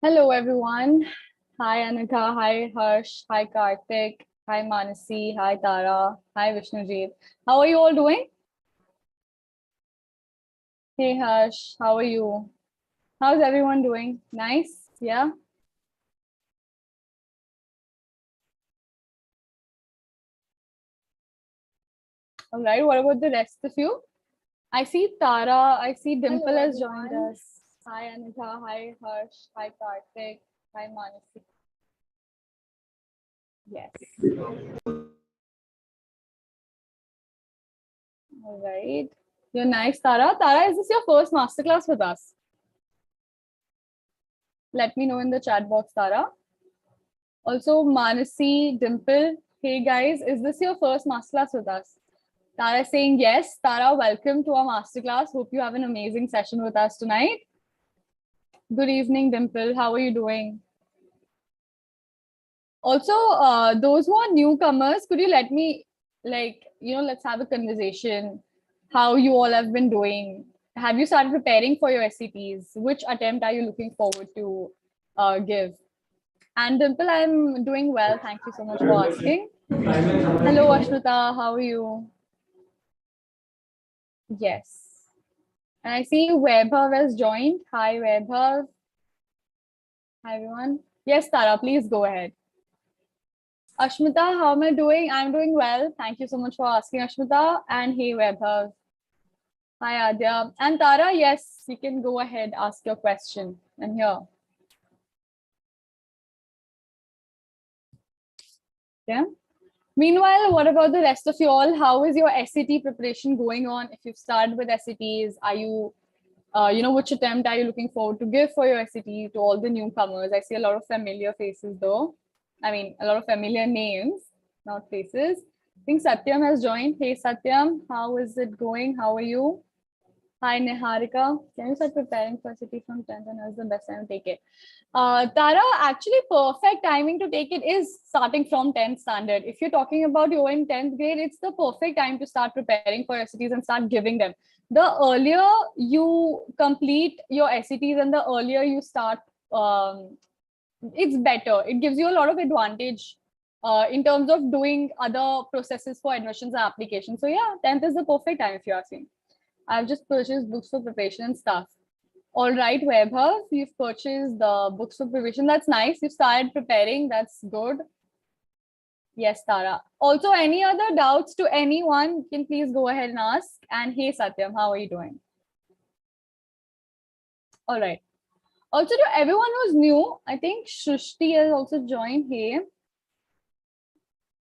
Hello, everyone. Hi, Anika. Hi, Harsh. Hi, Karthik. Hi, Manasi. Hi, Tara. Hi, Vishnujit. How are you all doing? Hey, Harsh. How are you? How's everyone doing? Nice? Yeah? All right. What about the rest of you? I see Tara. I see Dimple has joined us. Hi, Anika. Hi, Harsh. Hi, Karthik. Hi, Manasi. Yes. All right. You're nice, Tara. Tara, is this your first masterclass with us? Let me know in the chat box, Tara. Also, Manasi, Dimple, hey guys, is this your first masterclass with us? Tara saying yes. Tara, welcome to our masterclass. Hope you have an amazing session with us tonight. Good evening, Dimple. How are you doing? Also, those who are newcomers, could you let me, let's have a conversation. How you all have been doing? Have you started preparing for your SCTs? Which attempt are you looking forward to give? And Dimple, I'm doing well. Thank you so much for asking. Hello, Ashmita. How are you? Yes. And I see Vaibhav has joined. Hi, Vaibhav. Hi, everyone. Yes, Tara, please go ahead. Ashmita, how am I doing? I'm doing well. Thank you so much for asking, Ashmita. And hey, Vaibhav. Hi, Adya. And Tara, yes, you can go ahead, ask your question. I'm here. Yeah. Meanwhile, what about the rest of you all? How is your SCT preparation going on? If you've started with SCTs, are you, which attempt are you looking forward to give for your SCT to all the newcomers? I see a lot of familiar faces though. I mean, a lot of familiar names, not faces. I think Satyam has joined. Hey, Satyam, how is it going? How are you? Hi, Niharika. Can you start preparing for SCT from 10th and is the best time to take it? Tara, actually, perfect timing to take it is starting from 10th standard. If you're talking about you're in 10th grade, it's the perfect time to start preparing for SCTs and start giving them. The earlier you complete your SCTs and the earlier you start, it's better. It gives you a lot of advantage in terms of doing other processes for admissions and applications. So yeah, 10th is the perfect time if you ask me. I've just purchased books for preparation and stuff. All right, Vaibhav, you've purchased the books for preparation. That's nice. You've started preparing. That's good. Yes, Tara. Also, any other doubts to anyone, you can please go ahead and ask. And hey, Satyam, how are you doing? All right. Also, to everyone who's new, I think Shrishti has also joined. Hey,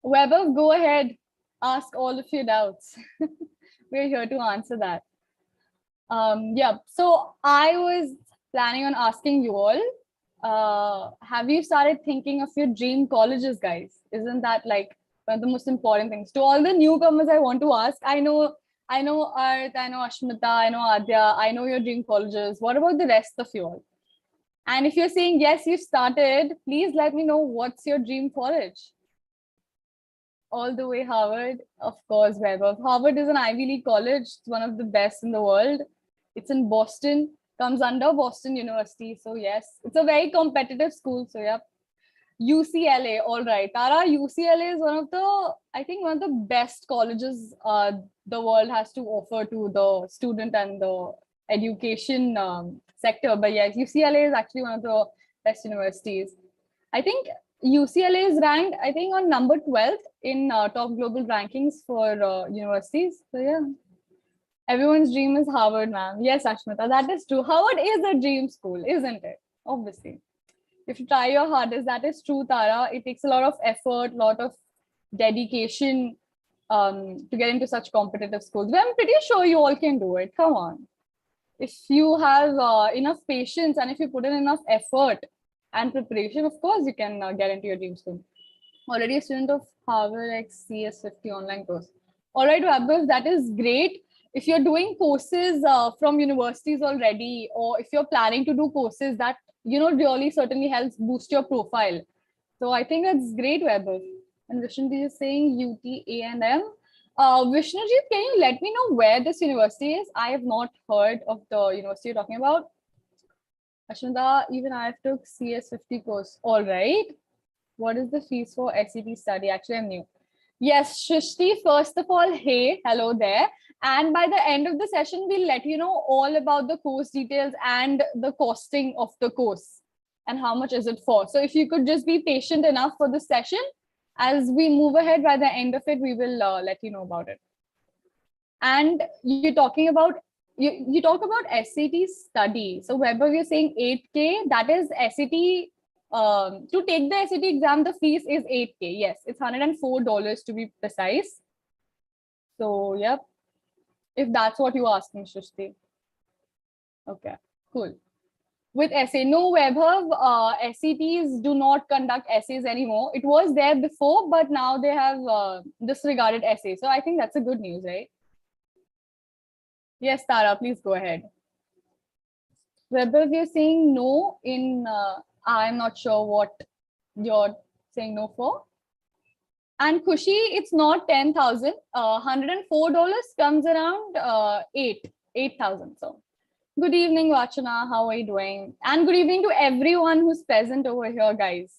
Vaibhav, go ahead. Ask all of your doubts. We're here to answer that. Yeah, so I was planning on asking you all, have you started thinking of your dream colleges, guys? Isn't that like one of the most important things? To all the newcomers, I want to ask, I know Arth, I know Ashmita, I know Adya, I know your dream colleges. What about the rest of you all? And if you're saying yes, you started, please let me know what's your dream college. All the way Harvard, of course, Vaibhav. Harvard is an Ivy League college. It's one of the best in the world. It's in Boston, comes under Boston University. So yes, it's a very competitive school. So yeah, UCLA. All right, Tara. UCLA is one of the, I think, one of the best colleges the world has to offer to the student and the education sector. But yes, UCLA is actually one of the best universities. I think UCLA is ranked, I think, on number 12th in top global rankings for universities. So yeah, everyone's dream is Harvard, ma'am. Yes, Ashmita, that is true. Harvard is a dream school, isn't it? Obviously. If you try your hardest, that is true, Tara. It takes a lot of effort, lot of dedication to get into such competitive schools. But I'm pretty sure you all can do it. Come on. If you have enough patience and if you put in enough effort and preparation, of course, you can get into your dream school. Already a student of Harvard X CS50 online course. All right, Vaibhav, that is great. If you're doing courses from universities already, or if you're planning to do courses that, really certainly helps boost your profile. So I think that's great, Vaibhav. And Vishnujit is saying UT A&M. Vishnujit, can you let me know where this university is? I have not heard of the university you're talking about. Ashwanda, even I have took CS50 course. All right. What is the fees for SCT study? Actually, I'm new. Yes, Shrishti, first of all, hey, hello there. And by the end of the session, we'll let you know all about the course details and the costing of the course and how much is it for. So if you could just be patient enough for this session, as we move ahead, by the end of it, we will let you know about it. And you're talking about, you talk about SCT study. So Vaibhav, you're saying 8K, that is SCT. To take the SCT exam, the fees is 8K. Yes, it's $104 to be precise. So, yep, if that's what you're asking, Shrishti. Okay, cool. With essay, no, Vaibhav, SCTs do not conduct essays anymore. It was there before, but now they have disregarded essays. So I think that's a good news, right? Yes, Tara, please go ahead. Vaibhav, you're saying no in, I'm not sure what you're saying no for. And Khushi, it's not 10,000. $104 comes around 8,000. So good evening, Vachana. How are you doing? And good evening to everyone who's present over here, guys.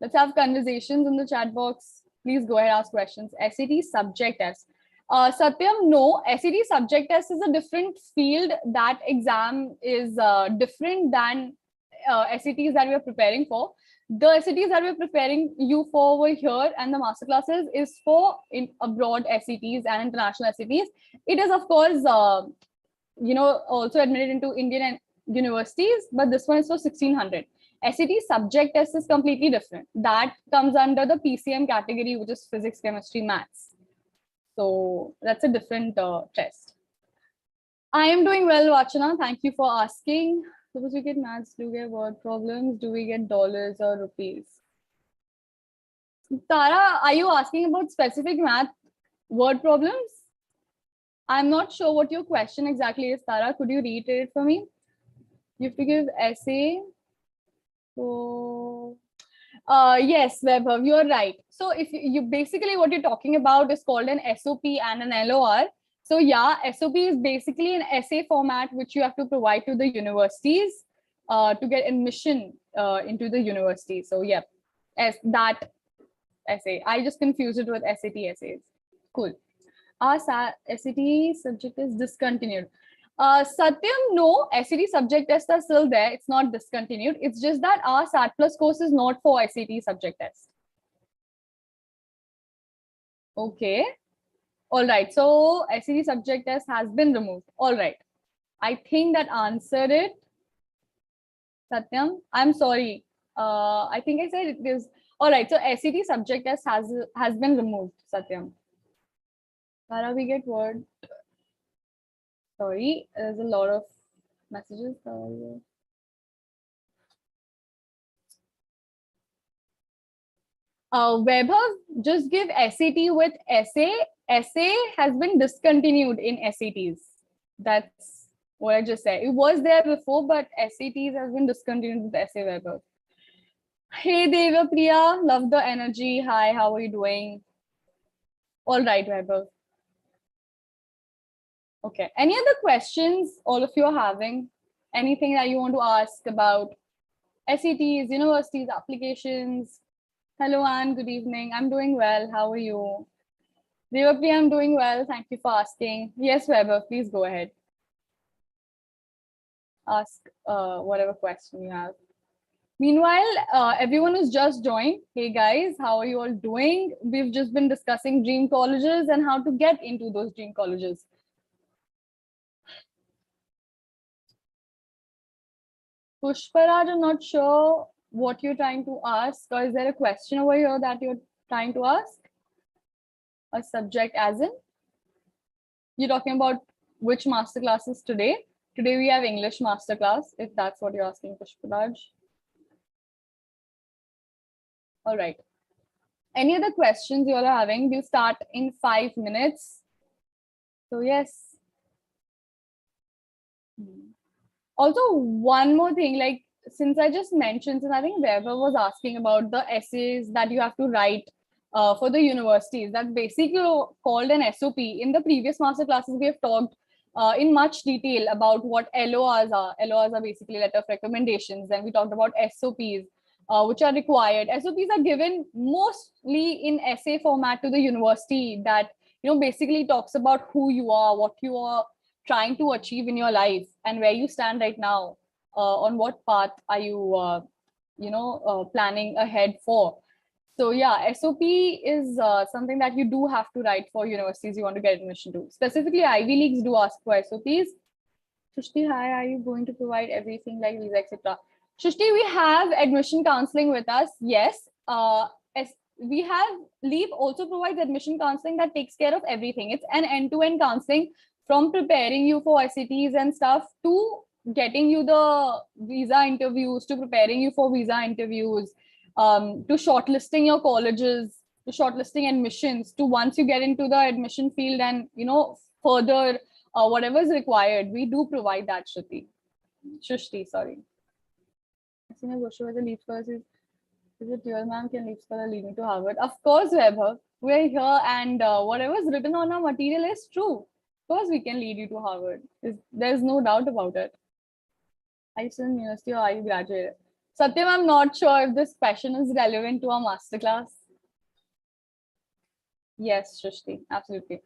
Let's have conversations in the chat box. Please go ahead, ask questions. SCT subject test. Satyam, no, SCT subject test is a different field. That exam is different than SCTs that we are preparing for. The SCTs that we're preparing you for over here and the masterclasses is for abroad SCTs and international SCTs. It is, of course, also admitted into Indian universities, but this one is for 1600. SCT subject test is completely different. That comes under the PCM category, which is physics, chemistry, maths. So that's a different test. I am doing well, Vachana. Thank you for asking. Suppose we get maths, do we get word problems? Do we get dollars or rupees? Tara, are you asking about specific math word problems? I'm not sure what your question exactly is, Tara. Could you reiterate for me? You have to give essay. So, yes, Vaibhav, you're right. So if you basically what you're talking about is called an SOP and an LOR. So yeah, SOP is basically an essay format which you have to provide to the universities to get admission into the university. So yeah, as that essay. I just confused it with SAT essays. Cool. Our SAT subject is discontinued. Satyam, no, SAT subject tests are still there. It's not discontinued. It's just that our SAT Plus course is not for SAT subject test. Okay. All right. So SAT subject test has been removed. All right. I think that answered it. Satyam, I'm sorry. I think I said it is. All right. So SAT subject test has been removed, Satyam. Tara, we get word. Sorry, there's a lot of messages. Vaibhav, just give SAT with essay. Essay has been discontinued in SATs. That's what I just said. It was there before, but SATs has been discontinued with essay, Vaibhav. Hey, Devapriya, love the energy. Hi, how are you doing? All right, Vaibhav. Okay. Any other questions all of you are having? Anything that you want to ask about SATs, universities, applications? Hello, Anne. Good evening. I'm doing well. How are you? Devapriya, I'm doing well. Thank you for asking. Yes, Vaibhav, please go ahead. Ask whatever question you have. Meanwhile, everyone who's just joined, hey guys, how are you all doing? We've just been discussing dream colleges and how to get into those dream colleges. Pushparaj, I'm not sure what you're trying to ask, or is there a question over here that you're trying to ask? A subject as in? You're talking about which masterclasses today? Today we have English masterclass, if that's what you're asking, Pushparaj. All right. Any other questions you all are having? We'll start in 5 minutes. So yes. Also, one more thing, like since I just mentioned, since I think Vaibhav was asking about the essays that you have to write for the universities, that's basically called an SOP. In the previous master classes, we have talked in much detail about what LORs are. LORs are basically letter of recommendations. Then we talked about SOPs, which are required. SOPs are given mostly in essay format to the university that, basically talks about who you are, what you are trying to achieve in your life, and where you stand right now. On what path are you, planning ahead for? So yeah, SOP is something that you do have to write for universities you want to get admission to. Specifically, Ivy Leagues do ask for SOPs. Shushti, hi, are you going to provide everything like visa, etc.? Shushti, we have admission counseling with us. Yes. We have LEAP also provides admission counseling that takes care of everything. It's an end-to-end counseling from preparing you for SCTs and stuff to getting you the visa interviews, to preparing you for visa interviews, to shortlisting your colleges, to shortlisting admissions, to once you get into the admission field and, further whatever is required. We do provide that, Shushti, sorry. I think the lead first is it your ma'am? Can lead scholar lead me to Harvard? Of course, Vaibhav. We're here, and whatever is written on our material is true. Of course, we can lead you to Harvard. There's no doubt about it. Are you still in university or are you graduated? Satyam, I'm not sure if this question is relevant to our masterclass. Yes, Shrishti, absolutely.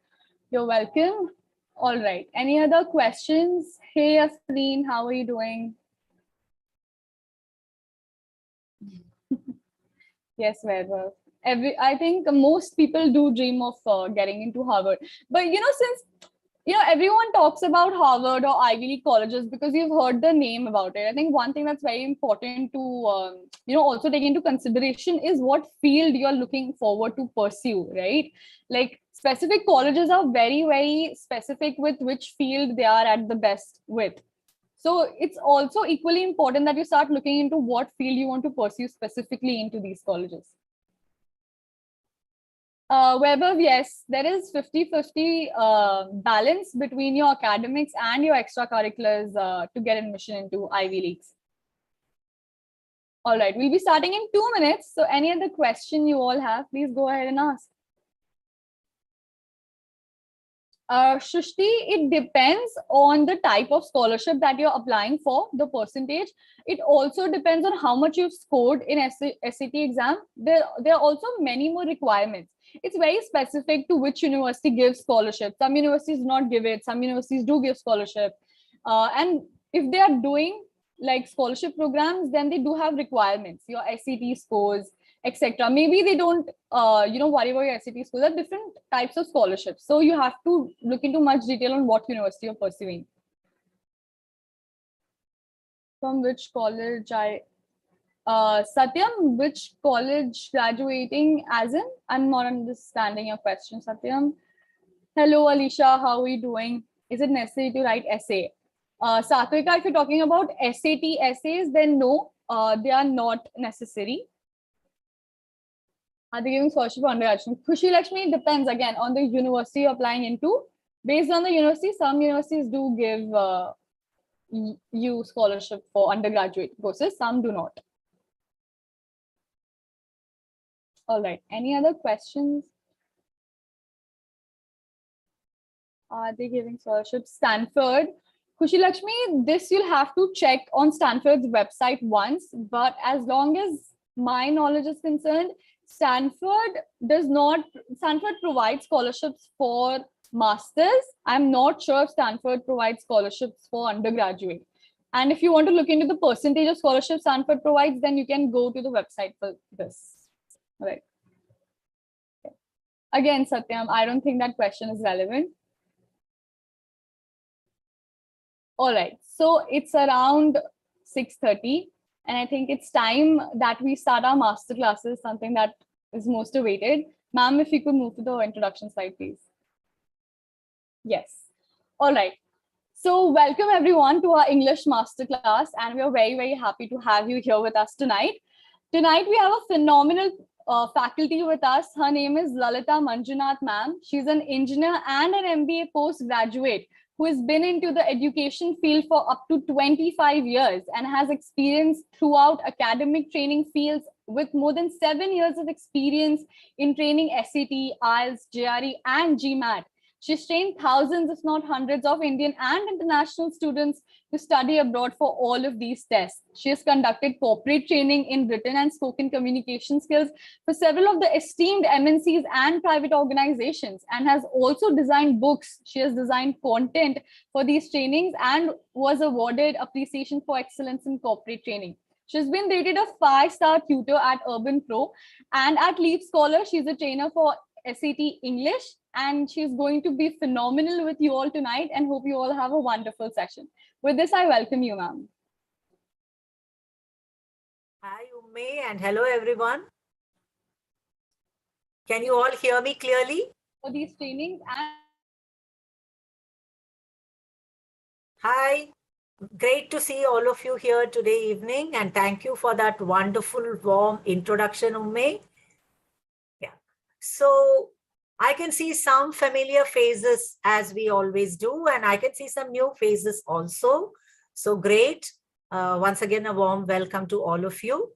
You're welcome. All right. Any other questions? Hey, Aspreen, how are you doing? Yes, Vaibhav. I think most people do dream of getting into Harvard. But, since, everyone talks about Harvard or Ivy League colleges because you've heard the name about it. I think one thing that's very important to, also take into consideration is what field you're looking forward to pursue, right? Like specific colleges are very, very specific with which field they are at the best with. So it's also equally important that you start looking into what field you want to pursue specifically into these colleges. Vaibhav, yes, there is 50-50 balance between your academics and your extracurriculars to get admission into Ivy Leagues. All right, we'll be starting in 2 minutes. So any other question you all have, please go ahead and ask. Shushti, it depends on the type of scholarship that you're applying for, the percentage. It also depends on how much you've scored in SCT exam. There are also many more requirements. It's very specific to which university gives scholarship. Some universities do not give it. Some universities do give scholarship. And if they are doing like scholarship programs, then they do have requirements, your SCT scores, etc. Maybe they don't, worry about your SCT scores. There are different types of scholarships. So you have to look into much detail on what university you're pursuing. From which college Satyam, which college graduating as in? I'm not understanding your question, Satyam. Hello, Alicia, how are you doing? Is it necessary to write essay? Satvika, if you're talking about SAT essays, then no, they are not necessary. Are they giving scholarship for undergraduate? Khushi Lakshmi depends again on the university you're applying into. Based on the university, some universities do give you scholarship for undergraduate courses, some do not. All right, any other questions? Are they giving scholarship? Stanford. Khushi Lakshmi, this you'll have to check on Stanford's website once, but as long as my knowledge is concerned, Stanford provides scholarships for masters. I'm not sure if Stanford provides scholarships for undergraduate. And if you want to look into the percentage of scholarships Stanford provides, then you can go to the website for this. All right. Okay. Again, Satyam, I don't think that question is relevant. All right, so it's around 6:30, and I think it's time that we start our master classes, something that is most awaited. Ma'am, if you could move to the introduction slide, please. Yes. All right. So welcome everyone to our English masterclass, and we are very, very happy to have you here with us tonight. Tonight, we have a phenomenal faculty with us. Her name is Lalita Manjunath, ma'am. She's an engineer and an MBA postgraduate who has been into the education field for up to 25 years and has experience throughout academic training fields with more than 7 years of experience in training SAT, IELTS, JRE, and GMAT. She's trained thousands, if not hundreds, of Indian and international students to study abroad for all of these tests. She has conducted corporate training in written and spoken communication skills for several of the esteemed MNCs and private organizations, and has also designed books. She has designed content for these trainings and was awarded appreciation for excellence in corporate training. She's been rated a 5-star tutor at Urban Pro, and at Leap Scholar, she's a trainer for SCT English, and she's going to be phenomenal with you all tonight, and hope you all have a wonderful session. With this, I welcome you, ma'am. Hi, Umme, and hello, everyone. Can you all hear me clearly? For these trainings and hi, great to see all of you here today evening, and thank you for that wonderful, warm introduction, Umme. Yeah, so I can see some familiar faces as we always do, and I can see some new faces also. So great. Once again, a warm welcome to all of you.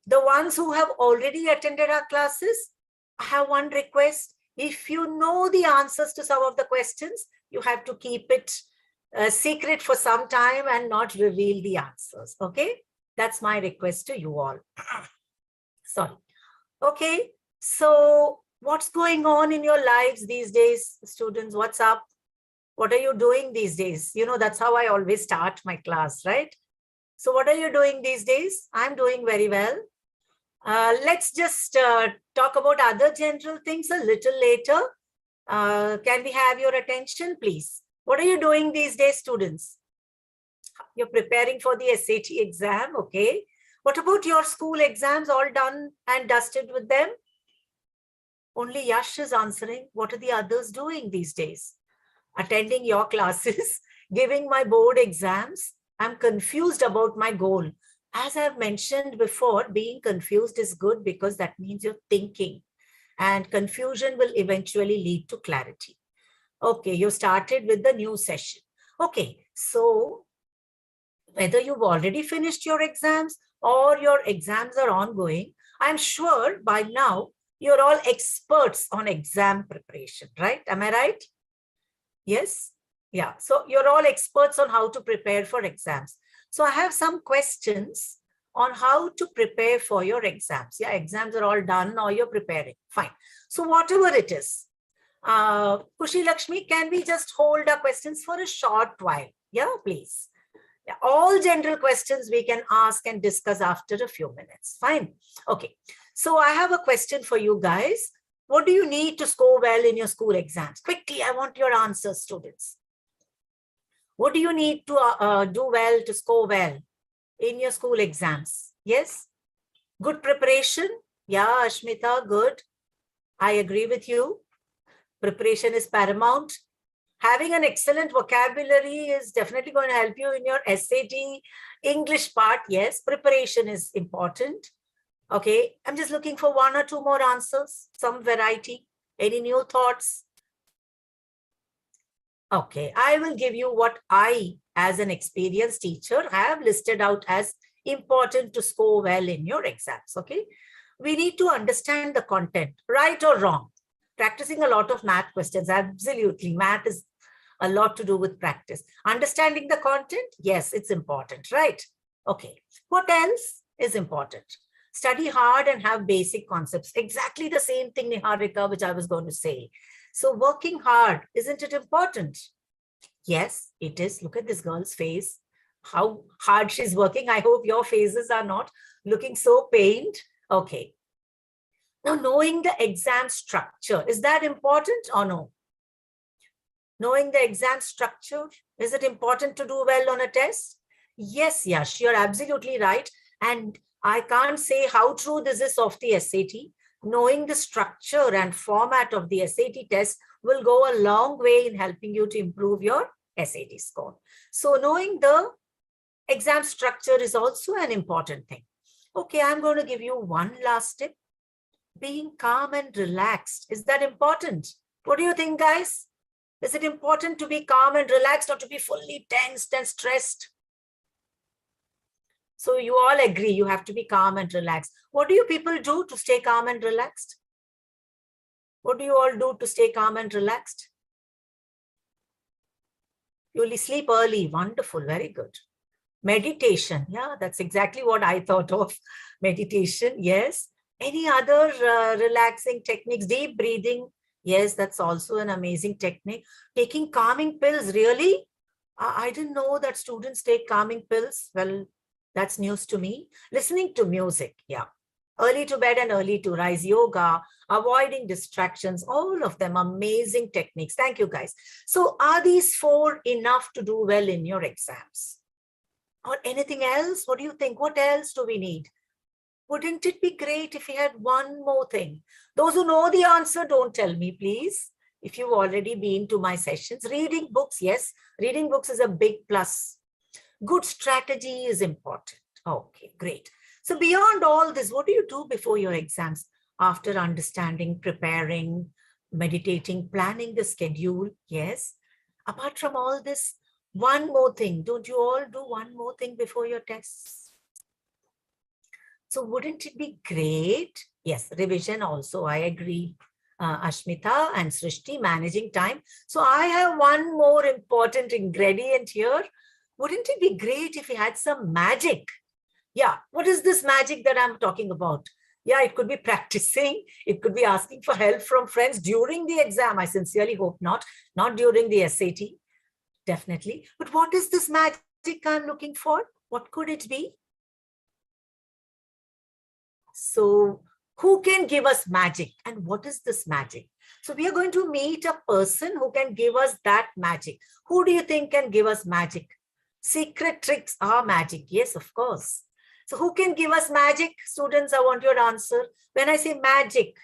The ones who have already attended our classes, I have one request. If you know the answers to some of the questions, you have to keep it secret for some time and not reveal the answers. Okay, that's my request to you all. Sorry. Okay, so what's going on in your lives these days, students? What's up? What are you doing these days? You know, that's how I always start my class, right? So what are you doing these days? I'm doing very well. Let's just talk about other general things a little later. Can we have your attention, please? What are you doing these days, students? You're preparing for the SAT exam, okay? What about your school exams, all done and dusted with them? Only Yash is answering. What are the others doing these days? Attending your classes, giving my board exams. I'm confused about my goal. As I've mentioned before, being confused is good because that means you're thinking, and confusion will eventually lead to clarity. Okay, you started with the new session. Okay, so whether you've already finished your exams or your exams are ongoing, I'm sure by now you're all experts on exam preparation, right? Am I right? Yes? Yeah, so you're all experts on how to prepare for exams. So I have some questions on how to prepare for your exams. Yeah, exams are all done or you're preparing. Fine. So whatever it is, Kushi Lakshmi, can we just hold our questions for a short while? Yeah, please. Yeah, all general questions we can ask and discuss after a few minutes. Fine. Okay. So I have a question for you guys. What do you need to score well in your school exams? Quickly, I want your answers, students. What do you need to do well to score well in your school exams? Yes? Good preparation? Yeah, Ashmita, good. I agree with you. Preparation is paramount. Having an excellent vocabulary is definitely going to help you in your SAT English part. Yes, preparation is important. Okay, I'm just looking for one or two more answers, some variety. Any new thoughts? Okay, I will give you what I, as an experienced teacher, have listed out as important to score well in your exams. Okay, we need to understand the content, right or wrong. Practicing a lot of math questions, absolutely. Math is a lot to do with practice. Understanding the content, yes, it's important, right? Okay, what else is important? Study hard and have basic concepts. Exactly the same thing, Niharika, which I was going to say. So working hard, isn't it important? Yes, it is. Look at this girl's face. How hard she's working. I hope your faces are not looking so pained. Okay. Now, knowing the exam structure, is that important or no? Knowing the exam structure, is it important to do well on a test? Yes, Yash, you're absolutely right. And I can't say how true this is of the SAT. Knowing the structure and format of the SAT test will go a long way in helping you to improve your SAT score. So knowing the exam structure is also an important thing. Okay, I'm going to give you one last tip. Being calm and relaxed. Is that important? What do you think, guys? Is it important to be calm and relaxed or to be fully tensed and stressed? So you all agree you have to be calm and relaxed. What do you people do to stay calm and relaxed? What do you all do to stay calm and relaxed? You will sleep early. Wonderful. Very good. Meditation. Yeah, that's exactly what I thought of. Meditation. Yes. Any other relaxing techniques? Deep breathing. Yes, that's also an amazing technique. Taking calming pills. Really? I didn't know that students take calming pills. Well, that's news to me. Listening to music. Yeah. Early to bed and early to rise. Yoga. Avoiding distractions. All of them amazing techniques. Thank you, guys. So are these 4 enough to do well in your exams? Or anything else? What do you think? What else do we need? Wouldn't it be great if we had one more thing? Those who know the answer, don't tell me, please. If you've already been to my sessions, reading books, yes, reading books is a big plus. Good strategy is important. Okay, great. So beyond all this, what do you do before your exams? After understanding, preparing, meditating, planning the schedule, yes. Apart from all this, one more thing. Don't you all do one more thing before your tests? So wouldn't it be great? Yes, revision also, I agree. Ashmita and Srishti, managing time. So I have one more important ingredient here. Wouldn't it be great if we had some magic? Yeah, what is this magic that I'm talking about? Yeah, it could be practicing. It could be asking for help from friends during the exam. I sincerely hope not during the SAT. Definitely. But what is this magic I'm looking for? What could it be? So who can give us magic? And what is this magic? So we are going to meet a person who can give us that magic. Who do you think can give us magic? Secret tricks are magic. Yes, of course. So who can give us magic? Students, I want your answer. When I say magic,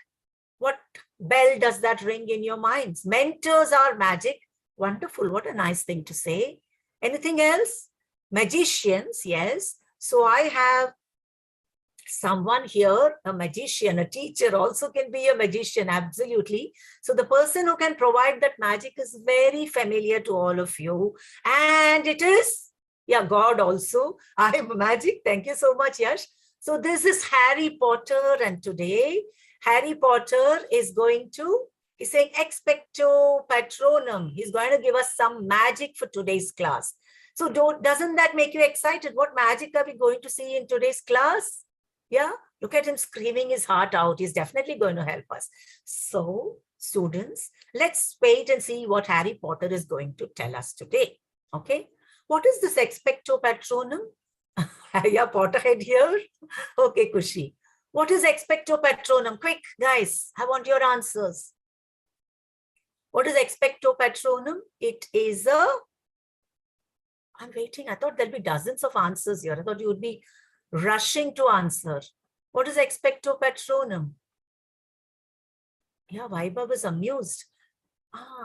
what bell does that ring in your minds? Mentors are magic. Wonderful. What a nice thing to say. Anything else? Magicians, yes. So I have someone here, a magician, a teacher also can be a magician, absolutely. So the person who can provide that magic is very familiar to all of you. And it is, yeah, God also. I am magic. Thank you so much, Yash. So this is Harry Potter, and today Harry Potter is going to, he's saying expecto patronum. He's going to give us some magic for today's class. So doesn't that make you excited? What magic are we going to see in today's class? Yeah, look at him screaming his heart out. He's definitely going to help us. So students, let's wait and see what Harry Potter is going to tell us today. Okay, what is this expecto patronum? Yeah, Potterhead here. Okay, Kushi. What is expecto patronum? Quick, guys, I want your answers. What is expecto patronum? It is a, I'm waiting. I thought there'll be dozens of answers here. I thought you would be rushing to answer. What is expecto patronum? Yeah, Vaibhav is amused.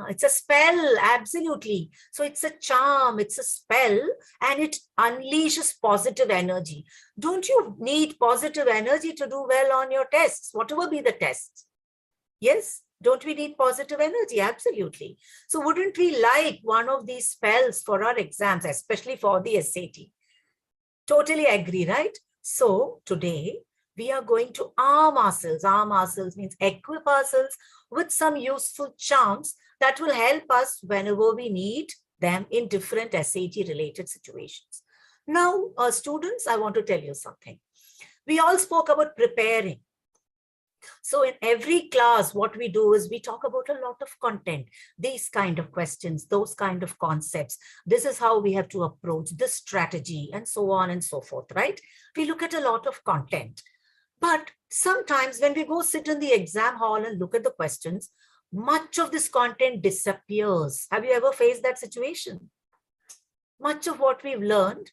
It's a spell, absolutely. So it's a charm, it's a spell, and it unleashes positive energy. Don't you need positive energy to do well on your tests, whatever be the test? Yes, don't we need positive energy? Absolutely. So wouldn't we like one of these spells for our exams, especially for the SAT? Totally agree, right? So today we are going to arm ourselves. Arm ourselves means equip ourselves with some useful charms that will help us whenever we need them in different SAT related situations. Now, students, I want to tell you something. We all spoke about preparing. So in every class, what we do is we talk about a lot of content, these kind of questions, those kind of concepts. This is how we have to approach this strategy and so on and so forth, right? We look at a lot of content. But sometimes when we go sit in the exam hall and look at the questions, much of this content disappears. Have you ever faced that situation? Much of what we've learned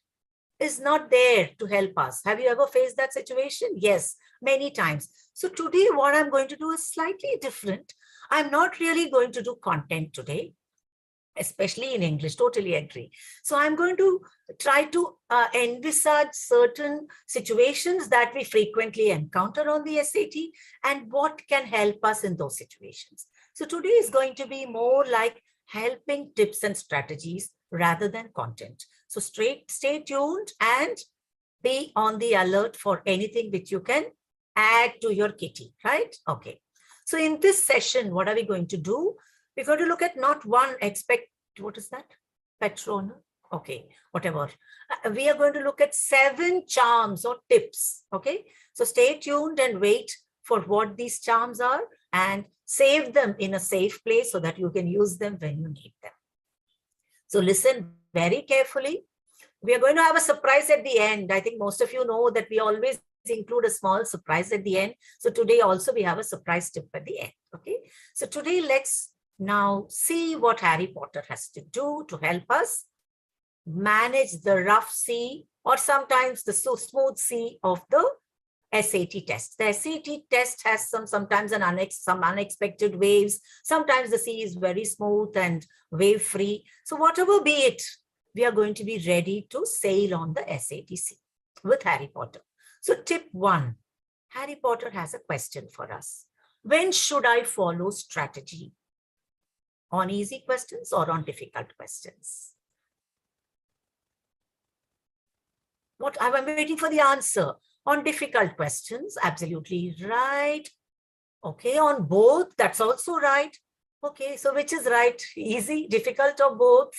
is not there to help us. Have you ever faced that situation? Yes, many times. So today what I'm going to do is slightly different. I'm not really going to do content today, especially in English, totally agree. So I'm going to try to envisage certain situations that we frequently encounter on the SAT and what can help us in those situations. So today is going to be more like helping tips and strategies rather than content. So stay tuned and be on the alert for anything which you can add to your kitty, right? Okay. So in this session, what are we going to do? We're going to look at not one what is that? Patron. Okay, whatever. We are going to look at 7 charms or tips. Okay, so stay tuned and wait for what these charms are and save them in a safe place so that you can use them when you need them. So listen very carefully. We are going to have a surprise at the end. I think most of you know that we always include a small surprise at the end. So today also we have a surprise tip at the end. Okay, so today let's now see what Harry Potter has to do to help us manage the rough sea or sometimes the smooth sea of the SAT test. The SAT test has sometimes some unexpected waves. Sometimes the sea is very smooth and wave free. So whatever be it, we are going to be ready to sail on the SAT sea with Harry Potter. So tip 1, Harry Potter has a question for us. When should I follow strategy? On easy questions or on difficult questions? What I'm waiting for the answer. On difficult questions, absolutely right. Okay, on both, that's also right. Okay, so which is right? Easy, difficult, or both?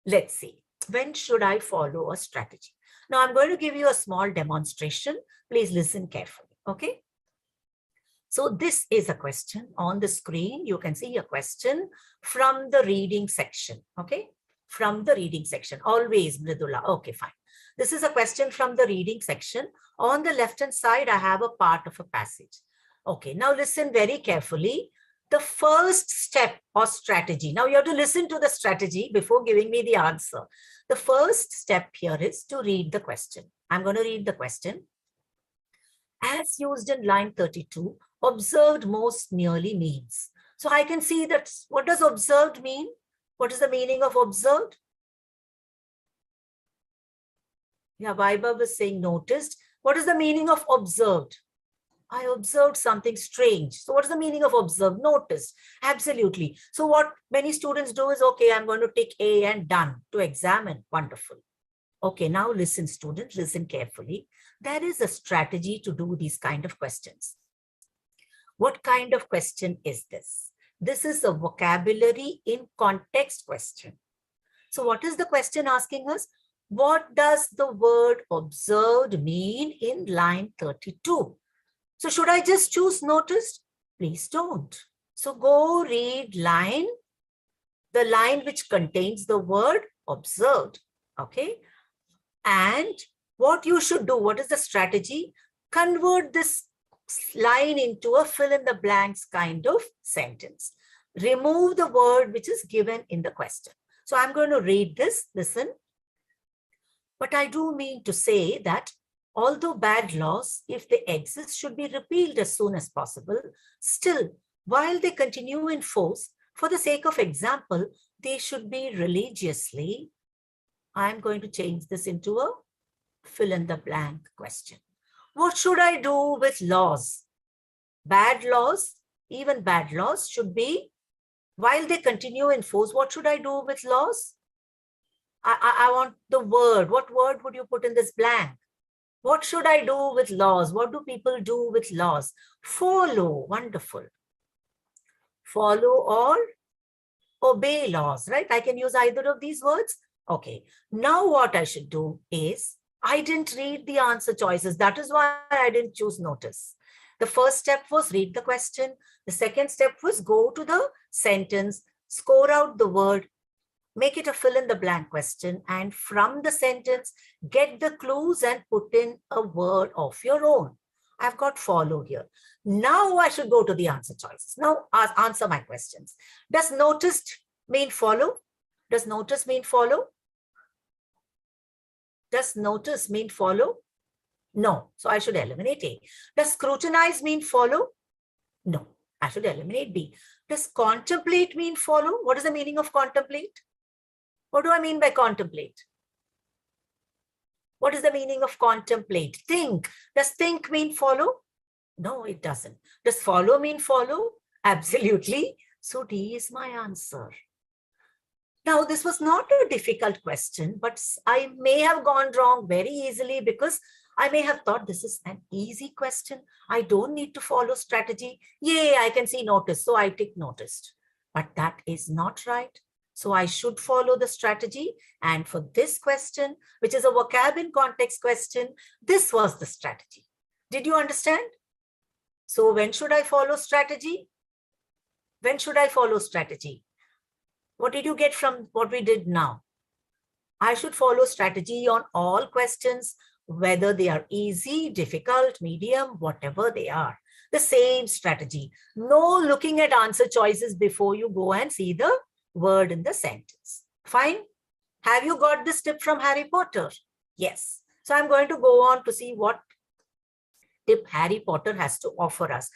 Let's see. When should I follow a strategy? Now I'm going to give you a small demonstration. Please listen carefully. Okay. So this is a question on the screen. You can see a question from the reading section. Okay. From the reading section. Always Mridula. Okay, fine. This is a question from the reading section. On the left-hand side, I have a part of a passage. Okay, now listen very carefully. The first step or strategy. Now you have to listen to the strategy before giving me the answer. The first step here is to read the question. I'm going to read the question. As used in line 32, observed most nearly means. So I can see that what does observed mean? What is the meaning of observed? Yeah, Vaibhav was saying noticed. What is the meaning of observed? I observed something strange. So what is the meaning of observed? Noticed. Absolutely. So what many students do is, okay, I'm going to tick A and done to examine. Wonderful. Okay, now listen, students, listen carefully. There is a strategy to do these kind of questions. What kind of question is this? This is a vocabulary in context question. So what is the question asking us? What does the word observed mean in line 32? So should I just choose noticed? Please don't. So go read the line which contains the word observed. Okay. And what you should do, what is the strategy? Convert this line into a fill in the blanks kind of sentence. Remove the word which is given in the question. So I'm going to read this, listen. But I do mean to say that although bad laws, if they exist, should be repealed as soon as possible, still, while they continue in force, for the sake of example, they should be religiously. I'm going to change this into a fill in the blank question. What should I do with laws? Bad laws, even bad laws should be, while they continue in force, what should I do with laws? I want the word. What word would you put in this blank? What should I do with laws? What do people do with laws? Follow. Wonderful. Follow or obey laws, right? I can use either of these words. Okay. Now what I should do is, I didn't read the answer choices. That is why I didn't choose notice. The first step was read the question. The second step was go to the sentence, score out the word, make it a fill in the blank question, and from the sentence, get the clues and put in a word of your own. I've got follow here. Now I should go to the answer choices. Now answer my questions. Does noticed mean follow? Does notice mean follow? Does notice mean follow? No. So I should eliminate A. Does scrutinize mean follow? No. I should eliminate B. Does contemplate mean follow? What is the meaning of contemplate? What do I mean by contemplate? What is the meaning of contemplate? Think. Does think mean follow? No, it doesn't. Does follow mean follow? Absolutely. So D is my answer. Now, this was not a difficult question, but I may have gone wrong very easily because I may have thought this is an easy question. I don't need to follow strategy. Yay, I can see notice. So I tick noticed. But that is not right. So I should follow the strategy. And for this question, which is a vocab in context question, this was the strategy. Did you understand? So when should I follow strategy? When should I follow strategy? What did you get from what we did now? I should follow strategy on all questions, whether they are easy, difficult, medium, whatever they are. The same strategy. No looking at answer choices before you go and see the word in the sentence. Fine? Have you got this tip from Harry Potter? Yes. So I'm going to go on to see what tip Harry Potter has to offer us.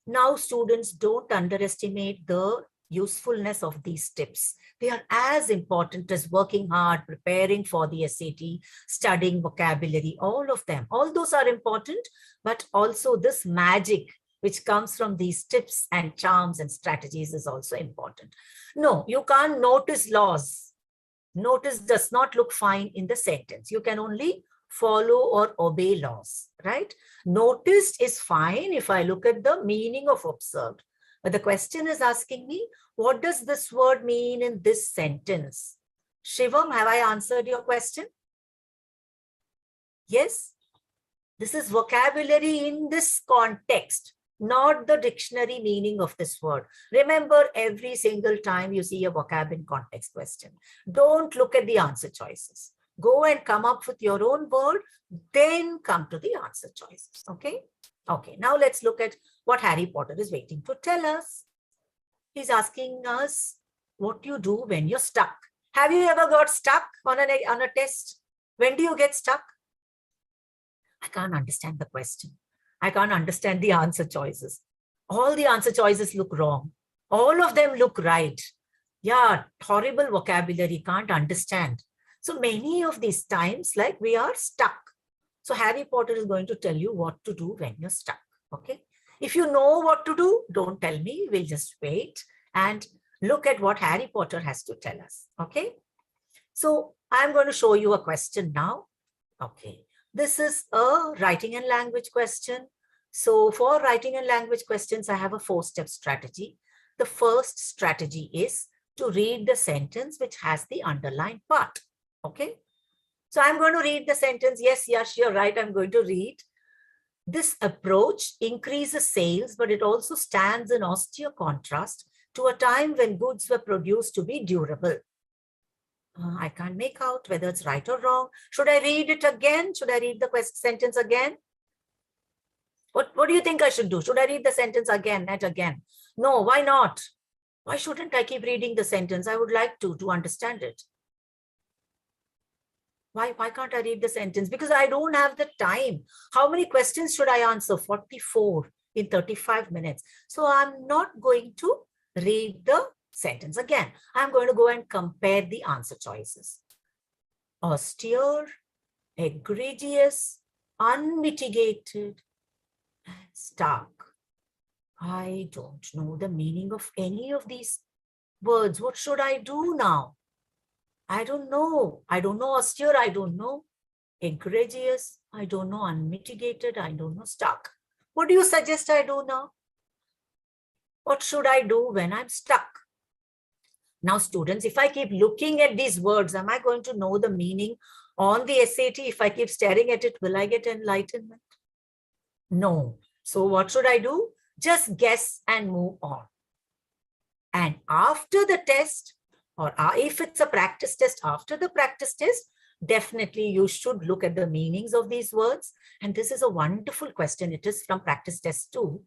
Now, students, don't underestimate the usefulness of these tips. They are as important as working hard, preparing for the SAT, studying vocabulary, all of them. All those are important, but also this magic which comes from these tips and charms and strategies is also important. No, you can't notice laws. Notice does not look fine in the sentence. You can only follow or obey laws, right? Noticed is fine if I look at the meaning of observed. But the question is asking me, what does this word mean in this sentence? Shivam, have I answered your question? Yes? This is vocabulary in this context, not the dictionary meaning of this word. Remember, every single time you see a vocab in context question, don't look at the answer choices. Go and come up with your own word, then come to the answer choices. Okay? Okay, now let's look at what Harry Potter is waiting to tell us. He's asking us what you do when you're stuck. Have you ever got stuck on a test? When do you get stuck? I can't understand the question. I can't understand the answer choices. All the answer choices look wrong. All of them look right. Yeah, horrible vocabulary, can't understand. So many of these times, like we are stuck. So Harry Potter is going to tell you what to do when you're stuck. Okay. If you know what to do, don't tell me. We'll just wait and look at what Harry Potter has to tell us. Okay. So I'm going to show you a question now. Okay. This is a writing and language question. So for writing and language questions, I have a 4-step strategy. The first strategy is to read the sentence which has the underlined part. Okay. So I'm going to read the sentence. Yes, Yash, you're right. I'm going to read. This approach increases sales, but it also stands in austere contrast to a time when goods were produced to be durable. I can't make out whether it's right or wrong. Should I read it again? Should I read the sentence again? What do you think I should do? Should I read the sentence again, not again? No, why not? Why shouldn't I keep reading the sentence? I would like to understand it. Why can't I read the sentence? Because I don't have the time. How many questions should I answer? 44 in 35 minutes. So I'm not going to read the sentence again. I'm going to go and compare the answer choices. Austere, egregious, unmitigated, and stark. I don't know the meaning of any of these words. What should I do now? I don't know. I don't know austere. I don't know egregious. I don't know unmitigated. I don't know stark. What do you suggest I do now? What should I do when I'm stuck? Now, students, if I keep looking at these words, am I going to know the meaning on the SAT? If I keep staring at it, will I get enlightenment? No. So what should I do? Just guess and move on. And after the test, or if it's a practice test, after the practice test, definitely you should look at the meanings of these words. And this is a wonderful question. It is from practice test 2.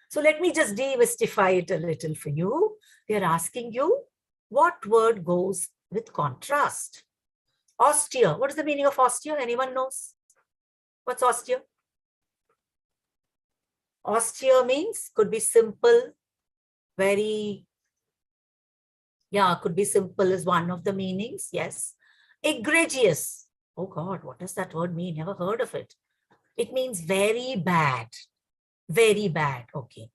So let me just demystify it a little for you. They're asking you, what word goes with contrast? Austere. What is the meaning of austere? Anyone knows? What's austere? Austere means could be simple, very, yeah, could be simple is one of the meanings. Yes. Egregious. Oh God, what does that word mean? Never heard of it. It means very bad. Very bad. Okay.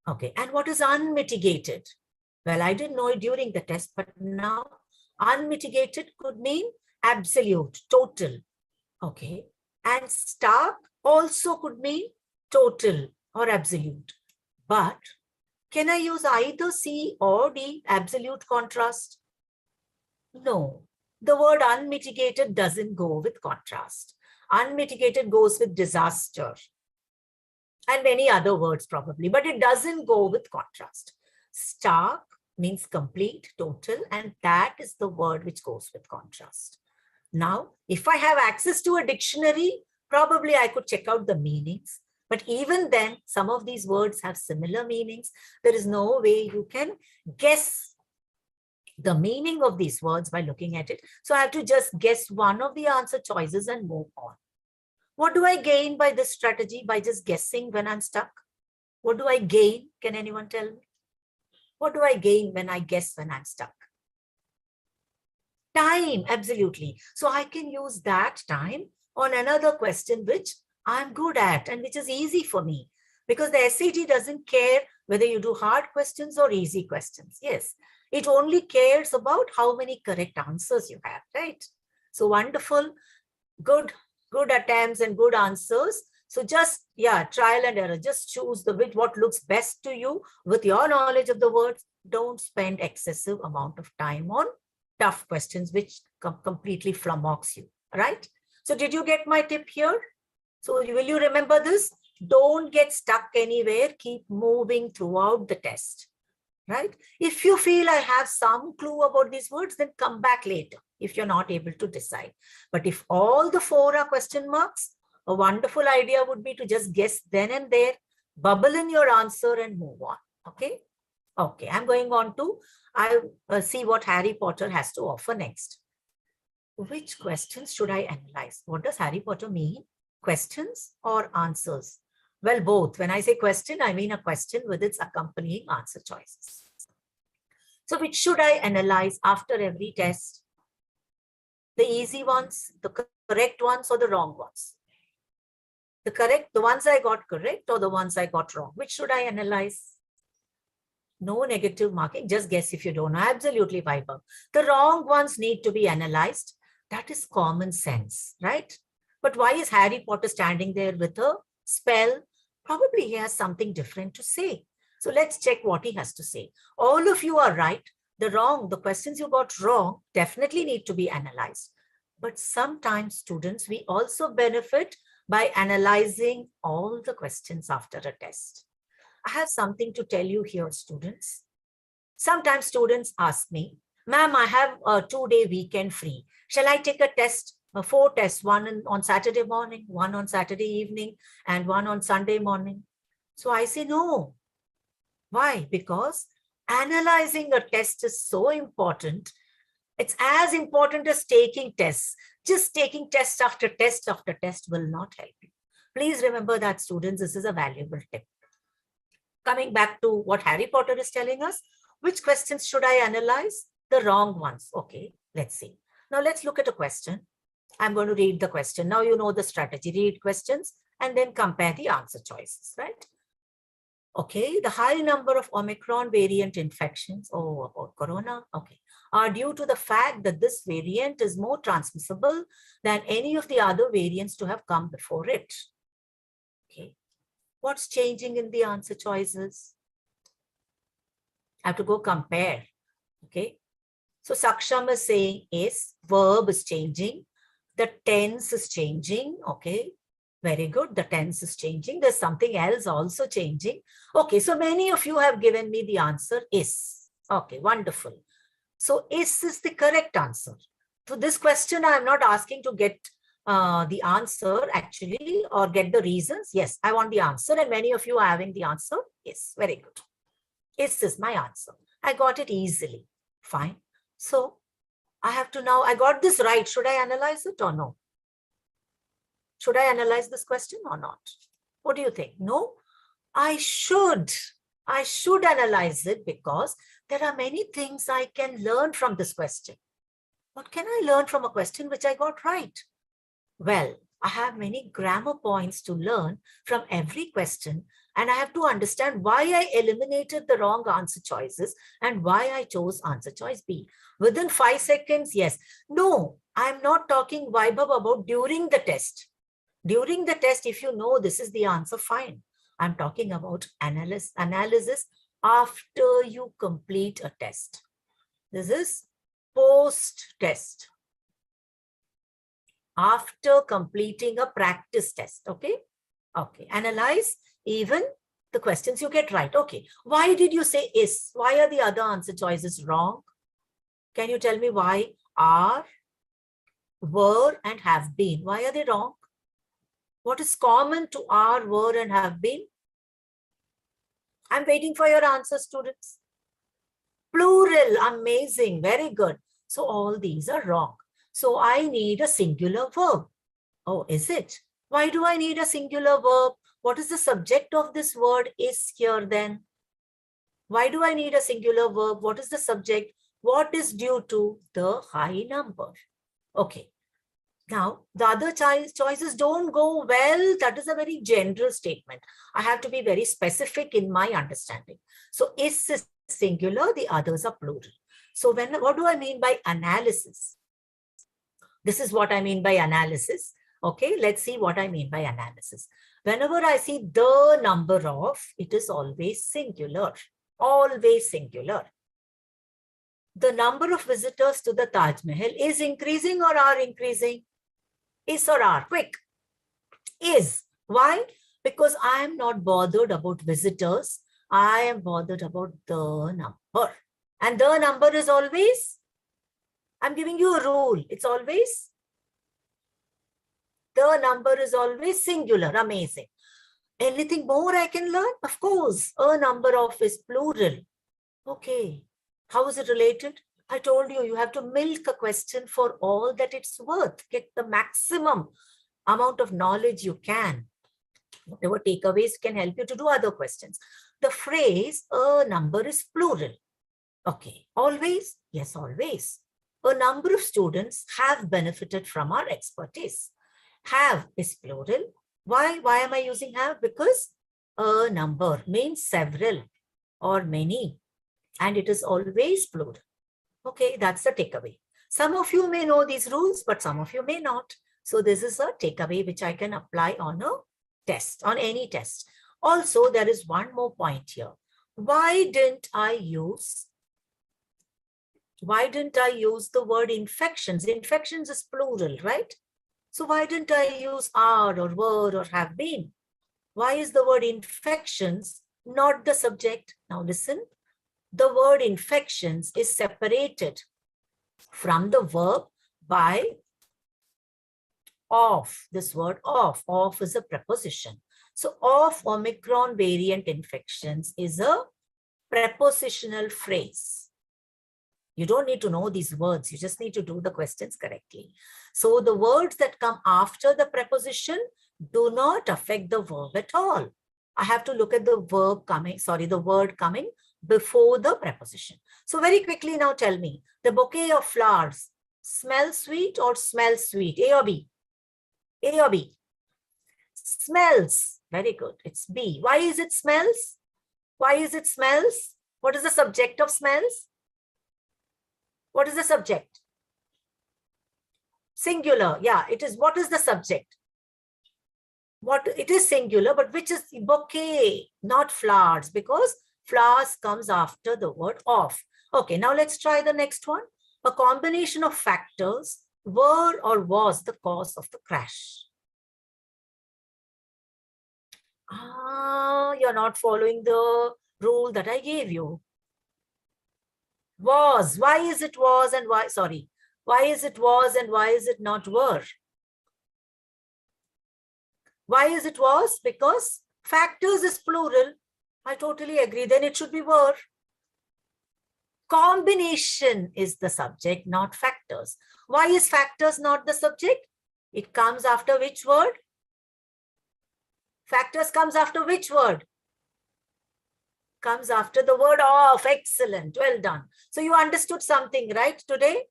Okay. And what is unmitigated? Well, I didn't know it during the test, but now unmitigated could mean absolute, total. Okay. And stark also could mean total or absolute. But can I use either C or D, absolute contrast? No, the word unmitigated doesn't go with contrast. Unmitigated goes with disaster and many other words probably, but it doesn't go with contrast. Stark means complete, total, and that is the word which goes with contrast. Now, if I have access to a dictionary, probably I could check out the meanings. But even then, some of these words have similar meanings. There is no way you can guess the meaning of these words by looking at it. So I have to just guess one of the answer choices and move on. What do I gain by this strategy by just guessing when I'm stuck? What do I gain? Can anyone tell me? What do I gain when I guess when I'm stuck? Time, absolutely. So I can use that time on another question which I'm good at and which is easy for me, because the SCT doesn't care whether you do hard questions or easy questions. Yes, it only cares about how many correct answers you have, right? So wonderful, good attempts and good answers. So just, yeah, trial and error. Just choose what looks best to you with your knowledge of the words. Don't spend excessive amount of time on tough questions which completely flummox you, right? So did you get my tip here? So will you remember this? Don't get stuck anywhere. Keep moving throughout the test, right? If you feel I have some clue about these words, then come back later if you're not able to decide. But if all the 4 are question marks, a wonderful idea would be to just guess then and there, bubble in your answer and move on, okay? Okay, I'm going on to see what Harry Potter has to offer next. Which questions should I analyze? What does Harry Potter mean? Questions or answers? Well, both. When I say question, I mean a question with its accompanying answer choices. So which should I analyze after every test? The easy ones, the correct ones, or the wrong ones? The ones I got correct or the ones I got wrong? Which should I analyze? No negative marking, just guess if you don't know. Absolutely, Vaibhav. The wrong ones need to be analyzed. That is common sense, right? But why is Harry Potter standing there with a spell? Probably he has something different to say. So let's check what he has to say. All of you are right. The questions you got wrong definitely need to be analyzed. But sometimes, students, we also benefit by analyzing all the questions after a test. I have something to tell you here, students. Sometimes students ask me, ma'am, I have a 2-day weekend free. Shall I take a test, 4 tests, one on Saturday morning, one on Saturday evening, and one on Sunday morning? So I say no. Why? Because analyzing a test is so important. It's as important as taking tests. Just taking test after test after test will not help you. Please remember that, students, this is a valuable tip. Coming back to what Harry Potter is telling us, which questions should I analyze? The wrong ones. Okay, let's see. Now let's look at a question. I'm going to read the question. Now you know the strategy. Read questions and then compare the answer choices, right? Okay, the high number of Omicron variant infections, about corona, okay, are due to the fact that this variant is more transmissible than any of the other variants to have come before it. Okay. What's changing in the answer choices? I have to go compare. Okay. So Saksham is saying is, verb is changing. The tense is changing. Okay. Very good. The tense is changing. There's something else also changing. Okay. So many of you have given me the answer is. Okay. Wonderful. So is the correct answer. So this question, I'm not asking to get the answer actually or get the reasons. Yes, I want the answer and many of you are having the answer. Yes, very good. Is my answer. I got it easily. Fine. So I have to now, I got this right. Should I analyze it or no? Should I analyze this question or not? What do you think? No, I should. I should analyze it because there are many things I can learn from this question. What can I learn from a question which I got right? Well, I have many grammar points to learn from every question, and I have to understand why I eliminated the wrong answer choices and why I chose answer choice B. Within 5 seconds, yes. No, I'm not talking, Vaibhav, about during the test. During the test, if you know this is the answer, fine. I'm talking about analysis after you complete a test. This is post-test. After completing a practice test, okay? Okay, analyze even the questions you get right. Okay, why did you say is? Why are the other answer choices wrong? Can you tell me why are, were, and have been? Why are they wrong? What is common to are, were, and have been? I'm waiting for your answers, students. Plural, amazing, very good. So all these are wrong. So I need a singular verb. Oh, is it? Why do I need a singular verb? What is the subject of this word is here then? Why do I need a singular verb? What is the subject? What is due to? The high number. Okay. Now, the other choices don't go well. That is a very general statement. I have to be very specific in my understanding. So, is singular, the others are plural. So, what do I mean by analysis? This is what I mean by analysis. Okay, let's see what I mean by analysis. Whenever I see the number of, it is always singular. Always singular. The number of visitors to the Taj Mahal is increasing or are increasing? Is or are? Quick. Is. Why? Because I am not bothered about visitors. I am bothered about the number. And the number is always, I'm giving you a rule. It's always, the number is always singular. Amazing. Anything more I can learn? Of course, a number of is plural. Okay. How is it related? I told you, you have to milk a question for all that it's worth. Get the maximum amount of knowledge you can. Whatever takeaways can help you to do other questions. The phrase, a number is plural. Okay. Always? Yes, always. A number of students have benefited from our expertise. Have is plural. Why? Why am I using have? Because a number means several or many. And it is always plural. Okay, that's the takeaway. Some of you may know these rules, but some of you may not. So this is a takeaway which I can apply on a test, on any test. Also, there is one more point here. Why didn't I use the word infections? Infections is plural, right? So why didn't I use are or were or have been? Why is the word infections not the subject? Now listen. The word infections is separated from the verb by of. This word of. Of is a preposition. So of Omicron variant infections is a prepositional phrase. You don't need to know these words. You just need to do the questions correctly. So the words that come after the preposition do not affect the verb at all. I have to look at the word coming before the preposition. So very quickly now tell me, the bouquet of flowers smells sweet or smells sweet? A or B? A or B? Smells. Very good. It's B. Why is it smells? Why is it smells? What is the subject of smells? What is the subject? Singular. Yeah, it is. What is the subject? What? It is singular, but which is bouquet, not flowers, because flowers comes after the word of. Okay, now let's try the next one. A combination of factors were or was the cause of the crash. You're not following the rule that I gave you. Was. Why is it was and why? Sorry. Why is it was and why is it not were? Why is it was? Because factors is plural. I totally agree. Then it should be were. Combination is the subject, not factors. Why is factors not the subject? It comes after which word? Factors comes after which word? Comes after the word of. Excellent. Well done. So you understood something, right, today?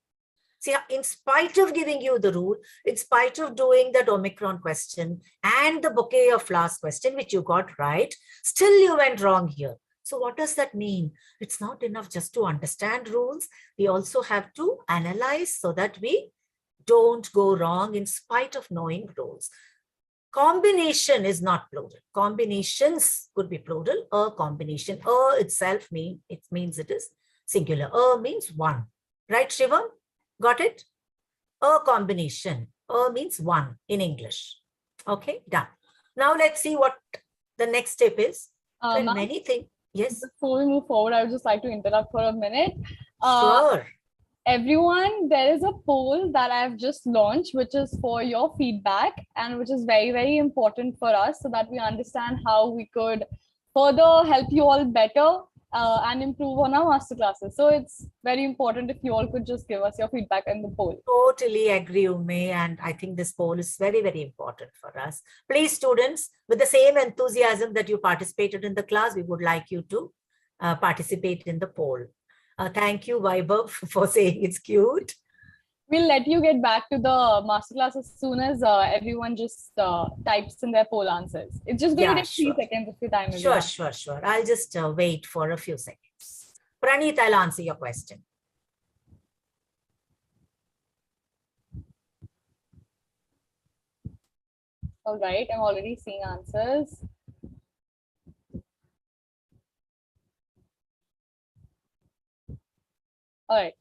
See, in spite of giving you the rule, in spite of doing that Omicron question and the bouquet of flowers question, which you got right, still you went wrong here. So what does that mean? It's not enough just to understand rules. We also have to analyze so that we don't go wrong in spite of knowing rules. Combination is not plural. Combinations could be plural. A combination. A itself means it is singular. A means one. Right, Shivam? Got it? A combination. A means one in English. Okay, done. Now let's see what the next step is. When Ma'am, many things, yes, before we move forward, I would just like to interrupt for a minute. sure. Everyone, there is a poll that I've just launched, which is for your feedback and which is very, very important for us so that we understand how we could further help you all better and improve on our masterclasses. So it's very important if you all could just give us your feedback in the poll. Totally agree, Ume, and I think this poll is very, very important for us. Please, students, with the same enthusiasm that you participated in the class, we would like you to participate in the poll. Thank you, Vaibhav, for saying it's cute. We'll let you get back to the masterclass as soon as everyone just types in their poll answers. It's just going to take 3 seconds if your time is Sure, sure, sure. I'll just wait for a few seconds. Praneeth, I'll answer your question. All right, I'm already seeing answers. All right.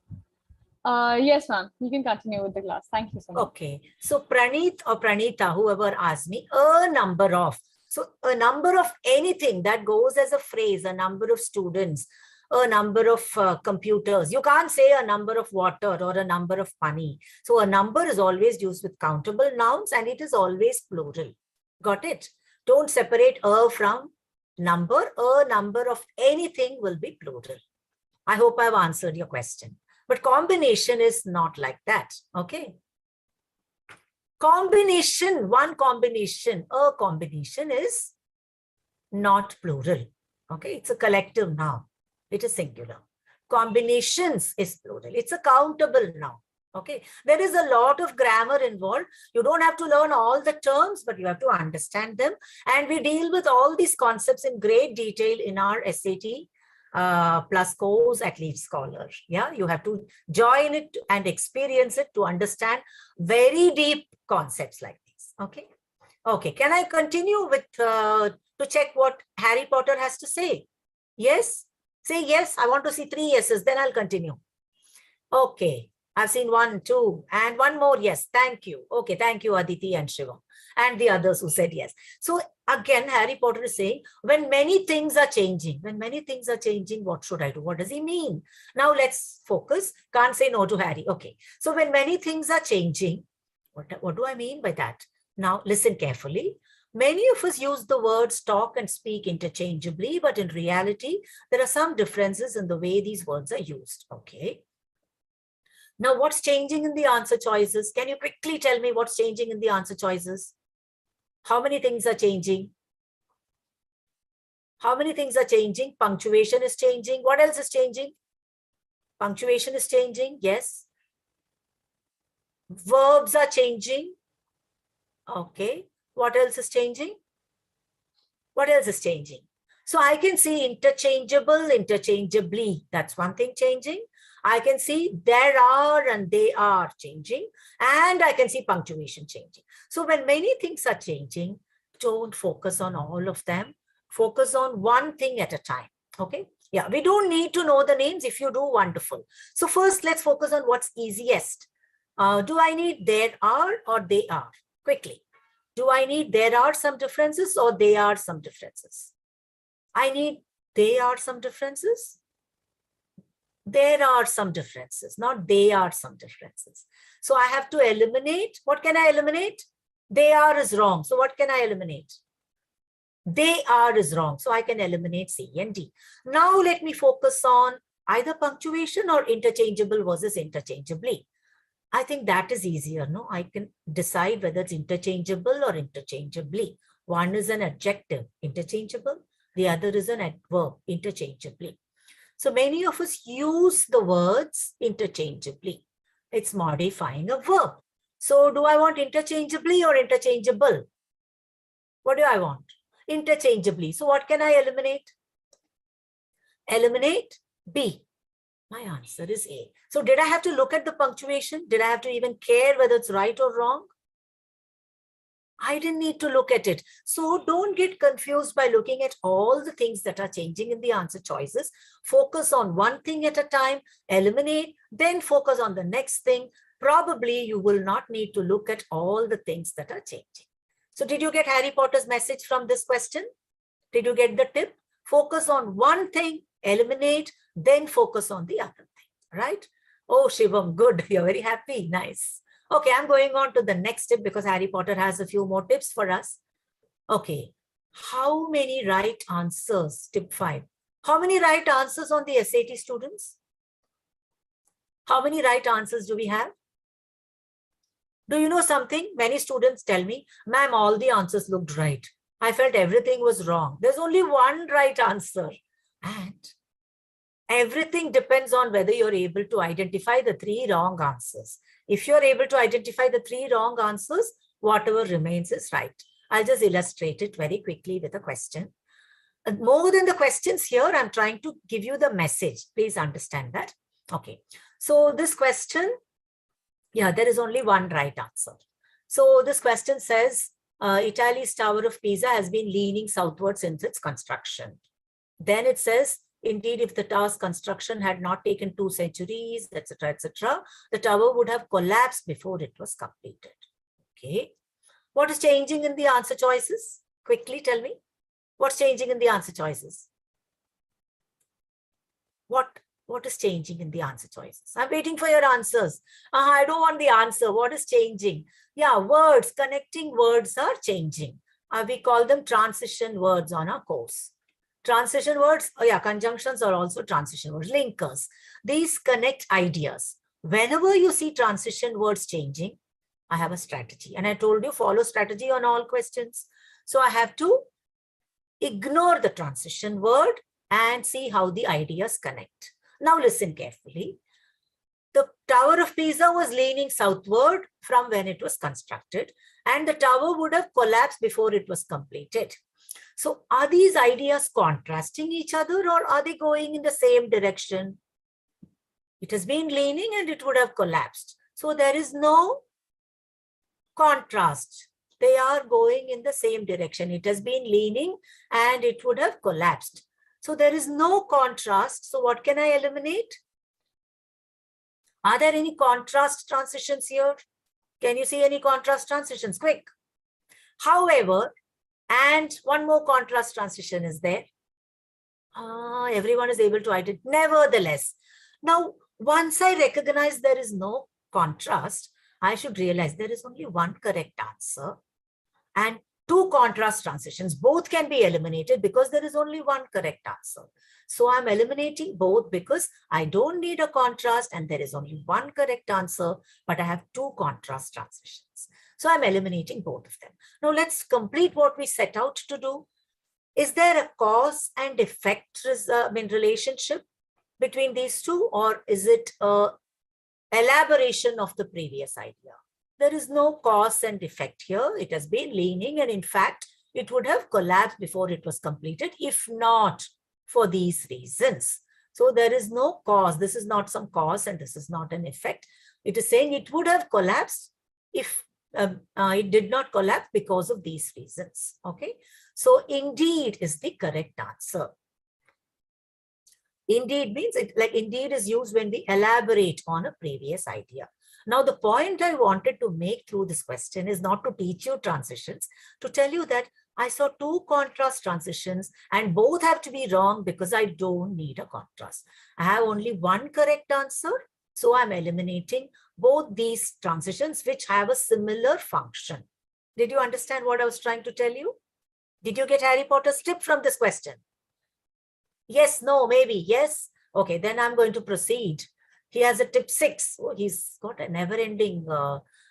Yes, ma'am. You can continue with the class. Thank you so much. Okay. So Praneeth or Pranita, whoever asked me, a number of. So a number of anything that goes as a phrase, a number of students, a number of computers. You can't say a number of water or a number of money. So a number is always used with countable nouns and it is always plural. Got it? Don't separate a from number. A number of anything will be plural. I hope I've answered your question. But combination is not like that. Okay. Combination, one combination, a combination is not plural. Okay. It's a collective noun. It is singular. Combinations is plural. It's a countable noun. Okay. There is a lot of grammar involved. You don't have to learn all the terms, but you have to understand them. And we deal with all these concepts in great detail in our SAT plus course at Lead Scholar. Yeah, you have to join it and experience it to understand very deep concepts like these. Okay. Okay. Can I continue with to check what Harry Potter has to say? Yes. Say yes. I want to see 3 yeses. Then I'll continue. Okay. I've seen 1, 2, and 1 more. Yes. Thank you. Okay. Thank you, Aditi and Shivam, and the others who said yes. So again, Harry Potter is saying, when many things are changing, what should I do? What does he mean? Now let's focus. Can't say no to Harry. Okay. So when many things are changing, what do I mean by that? Now listen carefully. Many of us use the words talk and speak interchangeably, but in reality, there are some differences in the way these words are used. Okay. Now, what's changing in the answer choices? Can you quickly tell me what's changing in the answer choices? How many things are changing? How many things are changing? Punctuation is changing. What else is changing? Punctuation is changing. Yes. Verbs are changing. Okay. What else is changing? What else is changing? So I can see interchangeable, interchangeably. That's one thing changing. I can see there are and they are changing, and I can see punctuation changing. So when many things are changing, don't focus on all of them. Focus on one thing at a time. Okay. Yeah, we don't need to know the names. If you do, wonderful. So first, let's focus on what's easiest. Do I need there are or they are? Quickly. Do I need there are some differences or they are some differences? I need they are some differences. There are some differences, not they are some differences. So I have to eliminate. What can I eliminate? They are is wrong. So what can I eliminate? They are is wrong. So I can eliminate C and D. Now let me focus on either punctuation or interchangeable versus interchangeably. I think that is easier. No, I can decide whether it's interchangeable or interchangeably. One is an adjective, interchangeable. The other is an adverb, interchangeably. So many of us use the words interchangeably. It's modifying a verb. So do I want interchangeably or interchangeable? What do I want? Interchangeably. So what can I eliminate? Eliminate B. My answer is A. So did I have to look at the punctuation? Did I have to even care whether it's right or wrong? I didn't need to look at it. So don't get confused by looking at all the things that are changing in the answer choices. Focus on one thing at a time, eliminate, then focus on the next thing. Probably you will not need to look at all the things that are changing. So did you get Harry Potter's message from this question? Did you get the tip? Focus on one thing, eliminate, then focus on the other thing, right? Oh, Shivam, good. You're very happy. Nice. Okay, I'm going on to the next tip because Harry Potter has a few more tips for us. Okay, how many right answers? Tip 5. How many right answers on the SAT, students? How many right answers do we have? Do you know something? Many students tell me, ma'am, all the answers looked right. I felt everything was wrong. There's only one right answer. And everything depends on whether you're able to identify the 3 wrong answers. If you're able to identify the 3 wrong answers, whatever remains is right. I'll just illustrate it very quickly with a question. More than the questions here, I'm trying to give you the message. Please understand that. Okay. So this question, yeah, there is only one right answer. So this question says, Italy's Tower of Pisa has been leaning southward since its construction. Then it says, indeed, if the tower's construction had not taken 2 centuries, etc., the tower would have collapsed before it was completed. Okay. What is changing in the answer choices? Quickly tell me. What's changing in the answer choices? What is changing in the answer choices? I'm waiting for your answers. I don't want the answer. What is changing? Yeah, words, connecting words are changing. We call them transition words on our course. Transition words, oh yeah, conjunctions are also transition words, linkers. These connect ideas. Whenever you see transition words changing, I have a strategy. And I told you, follow strategy on all questions. So I have to ignore the transition word and see how the ideas connect. Now listen carefully. The Tower of Pisa was leaning southward from when it was constructed, and the tower would have collapsed before it was completed. So are these ideas contrasting each other, or are they going in the same direction? It has been leaning and it would have collapsed. So there is no contrast. They are going in the same direction. It has been leaning and it would have collapsed. So there is no contrast. So what can I eliminate? Are there any contrast transitions here? Can you see any contrast transitions? Quick. However, and one more contrast transition is there. Everyone is able to identify. Nevertheless, now once I recognize there is no contrast, I should realize there is only one correct answer and 2 contrast transitions. Both can be eliminated because there is only one correct answer. So I'm eliminating both because I don't need a contrast and there is only one correct answer, but I have 2 contrast transitions. So I'm eliminating both of them. Now let's complete what we set out to do. Is there a cause and effect relationship between these two, or is it an elaboration of the previous idea? There is no cause and effect here. It has been leaning, and in fact, it would have collapsed before it was completed, if not for these reasons. So there is no cause. This is not some cause and this is not an effect. It is saying it would have collapsed if it did not collapse because of these reasons. Okay. So indeed is the correct answer. Indeed means indeed is used when we elaborate on a previous idea. Now, the point I wanted to make through this question is not to teach you transitions, to tell you that I saw 2 contrast transitions and both have to be wrong because I don't need a contrast. I have only one correct answer. So I'm eliminating both these transitions which have a similar function. Did you understand what I was trying to tell you? Did you get Harry Potter's tip from this question? Yes, no, maybe, yes. Okay, then I'm going to proceed. He has a tip 6. Oh, he's got a never-ending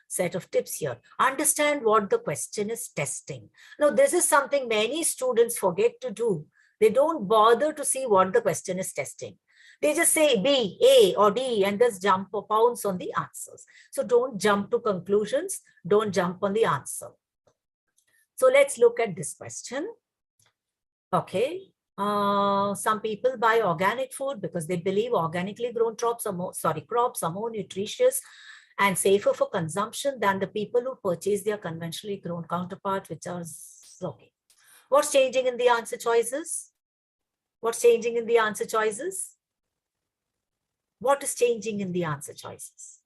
set of tips here. Understand what the question is testing. Now, this is something many students forget to do. They don't bother to see what the question is testing. They just say B, A, or D, and just jump or pounce on the answers. So don't jump to conclusions. Don't jump on the answer. So let's look at this question. Okay. Some people buy organic food because they believe organically grown crops are more nutritious and safer for consumption than the people who purchase their conventionally grown counterpart, which are okay. What's changing in the answer choices? What's changing in the answer choices? What is changing in the answer choices?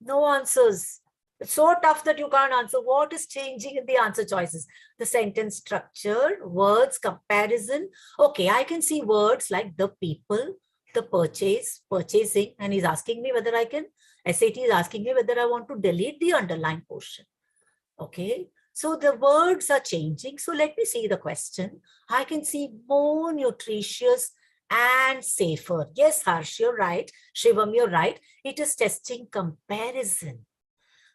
No answers. It's so tough that you can't answer. What is changing in the answer choices? The sentence structure, words, comparison. Okay, I can see words like the people, the purchase, purchasing, and he's asking me whether I can, SAT is asking me whether I want to delete the underlined portion. Okay, so the words are changing. So let me see the question. I can see more nutritious and safer. Yes, Harsh, you're right. Shivam, you're right. It is testing comparison.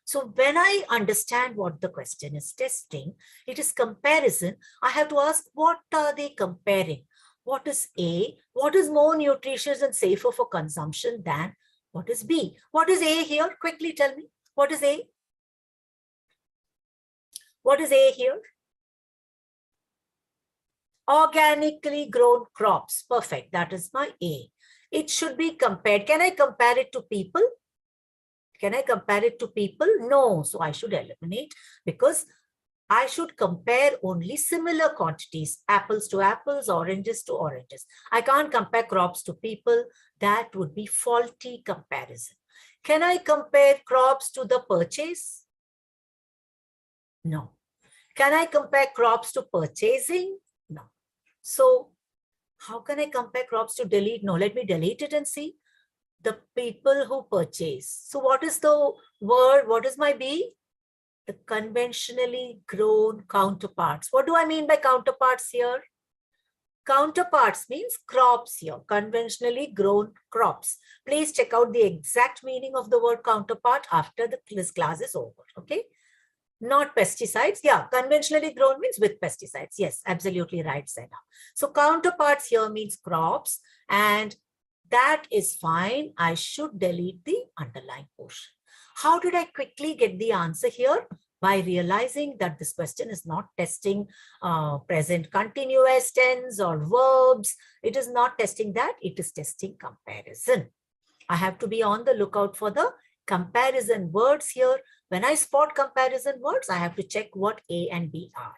So when I understand what the question is testing, it is comparison. I have to ask, what are they comparing? What is A? What is more nutritious and safer for consumption than what is B? What is A here? Quickly tell me. What is A? What is A here? Organically grown crops. Perfect. That is my A. It should be compared. Can I compare it to people? Can I compare it to people? No. So I should eliminate because I should compare only similar quantities, apples to apples, oranges to oranges. I can't compare crops to people. That would be faulty comparison. Can I compare crops to the purchase? No. Can I compare crops to purchasing? No. So how can I compare crops to delete? No, let me delete it and see. The people who purchase. So what is the word? What is my B? The conventionally grown counterparts. What do I mean by counterparts here? Counterparts means crops here, conventionally grown crops. Please check out the exact meaning of the word counterpart after this class is over, okay? Not pesticides. Yeah, conventionally grown means with pesticides. Yes, absolutely right, Sena. So counterparts here means crops, and that is fine. I should delete the underlying portion. How did I quickly get the answer here? By realizing that this question is not testing present continuous tense or verbs. It is not testing that. It is testing comparison. I have to be on the lookout for the comparison words here. When I spot comparison words, I have to check what A and B are.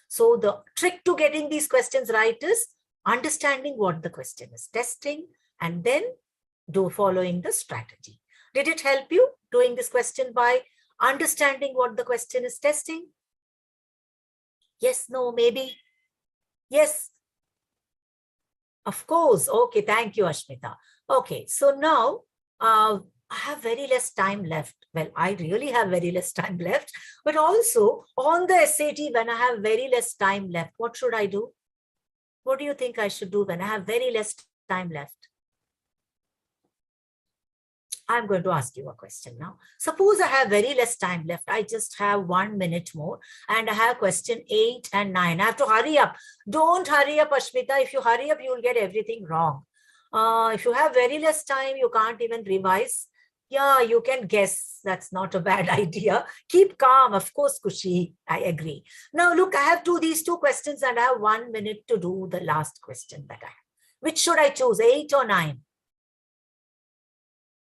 So the trick to getting these questions right is understanding what the question is testing and then following the strategy. Did it help you doing this question by understanding what the question is testing? Yes, no, maybe. Yes. Of course. Okay, thank you, Ashmita. Okay, so now I have very less time left. Well, I really have very less time left, but also on the SAT, when I have very less time left, what should I do? What do you think I should do when I have very less time left? I'm going to ask you a question now. Suppose I have very less time left. I just have 1 minute more and I have question 8 and 9. I have to hurry up. Don't hurry up, Ashmita. If you hurry up, you will get everything wrong. If you have very less time, you can't even revise. Yeah, you can guess. That's not a bad idea. Keep calm. Of course, Kushi, I agree. Now, look, I have these two questions and I have 1 minute to do the last question that I have. Which should I choose, 8 or 9?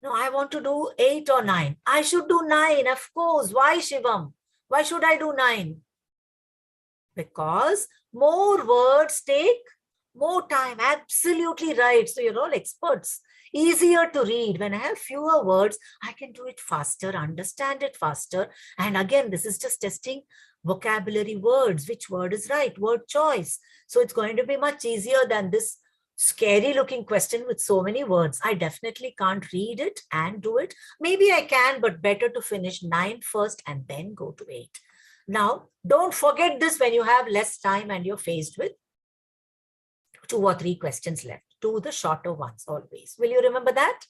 No, I want to do 8 or 9. I should do 9, of course. Why, Shivam? Why should I do 9? Because more words take more time. Absolutely right. So you're all experts. Easier to read. When I have fewer words, I can do it faster, understand it faster. And again, this is just testing vocabulary words. Which word is right? Word choice. So it's going to be much easier than this scary looking question with so many words. I definitely can't read it and do it. Maybe I can, but better to finish 9 first and then go to 8. Now, don't forget this when you have less time and you're faced with 2 or 3 questions left. Do the shorter ones always. Will you remember that?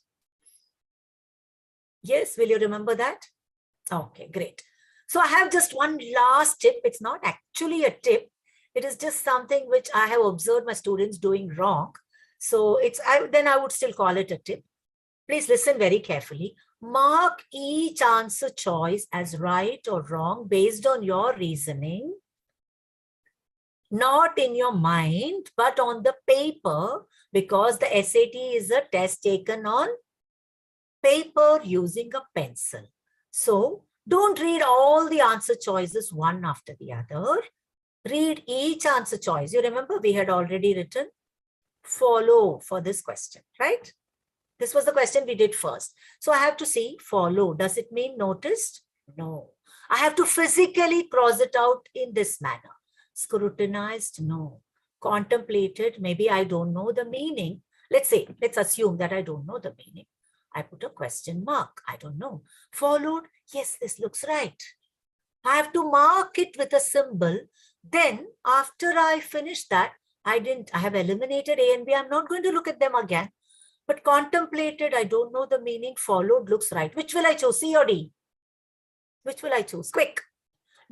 Yes, will you remember that? Okay, great. So I have just one last tip. It's not actually a tip. It is just something which I have observed my students doing wrong. So then I would still call it a tip. Please listen very carefully. Mark each answer choice as right or wrong based on your reasoning, not in your mind, but on the paper, because the SAT is a test taken on paper using a pencil. So don't read all the answer choices one after the other. Read each answer choice. You remember we had already written follow for this question, right? This was the question we did first. So I have to see follow. Does it mean noticed? No. I have to physically cross it out in this manner. Scrutinized? No. Contemplated? Maybe I don't know the meaning. Let's assume that I don't know the meaning. I put a question mark. I don't know. Followed? Yes, this looks right. I have to mark it with a symbol. Then after I finish that, I have eliminated A and B. I'm not going to look at them again. But contemplated, I don't know the meaning. Followed looks right. Which will I choose, C or D? Which will I choose? Quick.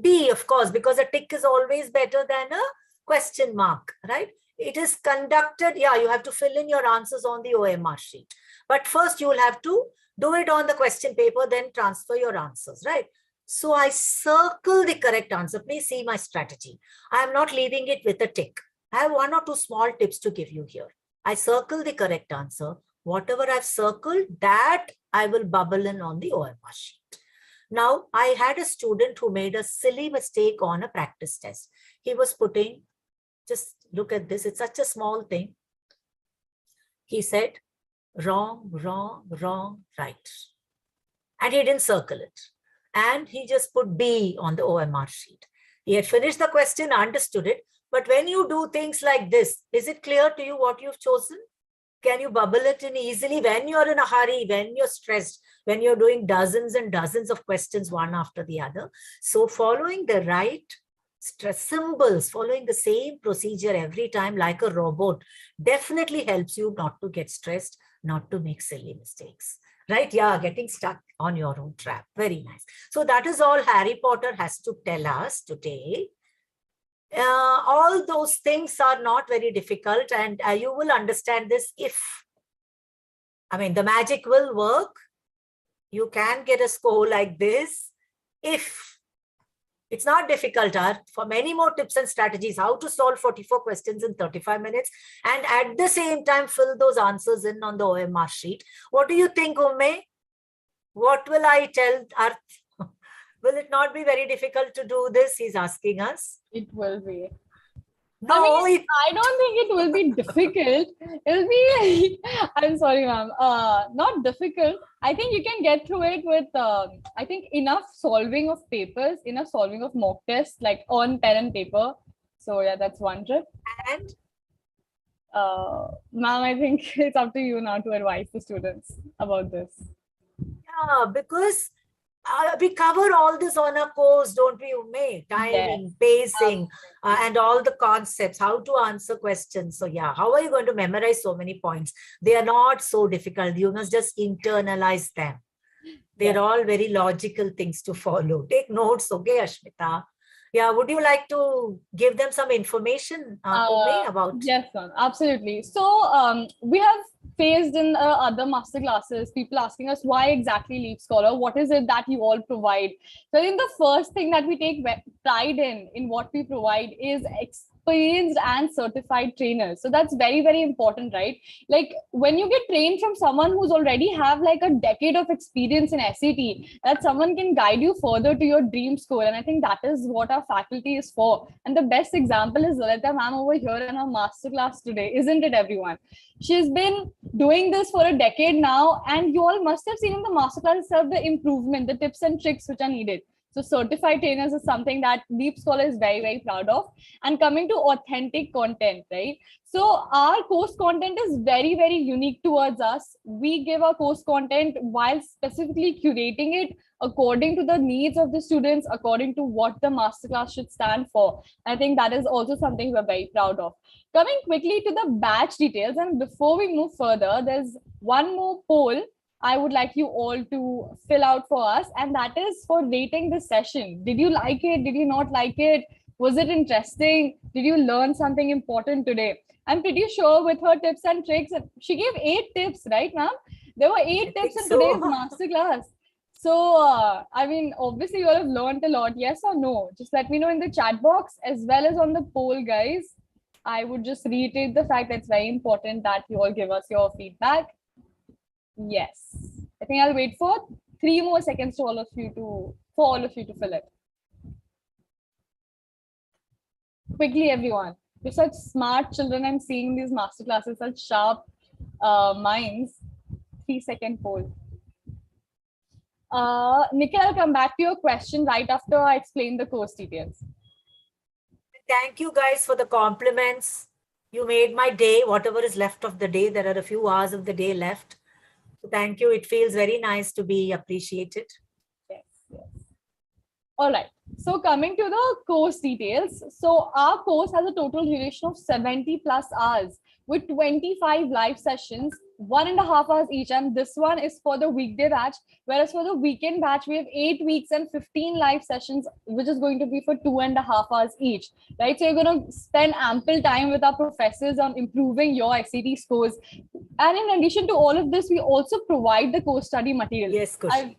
D, of course, because a tick is always better than a question mark, right? It is conducted. Yeah, you have to fill in your answers on the OMR sheet. But first you will have to do it on the question paper, then transfer your answers, right? So I circle the correct answer. Please see my strategy. I am not leaving it with a tick. I have one or two small tips to give you here. I circle the correct answer. Whatever I've circled, that I will bubble in on the OMR sheet. Now, I had a student who made a silly mistake on a practice test. He was putting, just look at this, it's such a small thing. He said, wrong, wrong, wrong, right. And he didn't circle it. And he just put B on the OMR sheet. He had finished the question, understood it. But when you do things like this, is it clear to you what you've chosen? Can you bubble it in easily when you're in a hurry, when you're stressed, when you're doing dozens and dozens of questions one after the other? So following the right stress symbols, following the same procedure every time like a robot definitely helps you not to get stressed, not to make silly mistakes. Right? Yeah, getting stuck on your own trap. Very nice. So that is all Harry Potter has to tell us today. All those things are not very difficult, and you will understand this if, the magic will work. You can get a score like this if it's not difficult. For many more tips and strategies, how to solve 44 questions in 35 minutes and at the same time fill those answers in on the OMR sheet. What do you think, Umme? What will I tell Arth? Will it not be very difficult to do this? He's asking us. It will be. No, I don't think it will be difficult. It'll be, I'm sorry, ma'am, not difficult. I think you can get through it with, I think, enough solving of papers, enough solving of mock tests, like on pen and paper. So yeah, that's one tip. And ma'am, I think it's up to you now to advise the students about this. Yeah, because we cover all this on a course, don't we, Umme? Timing, yes, pacing, and all the concepts, how to answer questions. So yeah, how are you going to memorize so many points? They are not so difficult. You must just internalize them. They're all very logical things to follow. Take notes, okay, Ashmita? Yeah, would you like to give them some information, Umme, about? Yes, ma'am, absolutely. So we have faced in other master classes, people asking us why exactly Leap Scholar, what is it that you all provide? So I think the first thing that we take pride in what we provide is experienced and certified trainers. So that's very, very important, right? Like when you get trained from someone who's already have like a decade of experience in SCT, that someone can guide you further to your dream school. And I think that is what our faculty is for. And the best example is Lalita ma'am over here in our masterclass today, isn't it, everyone? She's been doing this for a decade now, and you all must have seen in the masterclass itself the improvement, the tips and tricks which are needed. So certified trainers is something that Leap Scholar is very, very proud of. And coming to authentic content, right? So our course content is very, very unique towards us. We give our course content while specifically curating it according to the needs of the students, according to what the masterclass should stand for. I think that is also something we're very proud of. Coming quickly to the batch details, and before we move further, there's one more poll I would like you all to fill out for us, and that is for rating this session. Did you like it? Did you not like it? Was it interesting? Did you learn something important today? I'm pretty sure with her tips and tricks, she gave 8 tips, right, ma'am? There were 8 tips in today's masterclass. So, obviously you all have learned a lot. Yes or no? Just let me know in the chat box as well as on the poll, guys. I would just reiterate the fact that it's very important that you all give us your feedback. Yes. I think I'll wait for 3 more seconds to for all of you to fill it. Quickly, everyone. You're such smart children. I'm seeing these masterclasses, such sharp minds. 3-second poll. Nikhil, I'll come back to your question right after I explain the course details. Thank you guys for the compliments. You made my day, whatever is left of the day. There are a few hours of the day left. So thank you. It feels very nice to be appreciated. Yes, yes. All right. So coming to the course details. So our course has a total duration of 70+ hours with 25 live sessions, 1.5 hours each. And this one is for the weekday batch. Whereas for the weekend batch, we have 8 weeks and 15 live sessions, which is going to be for 2.5 hours each, right? So you're going to spend ample time with our professors on improving your SCT scores. And in addition to all of this, we also provide the course study material. Yes, Kushi.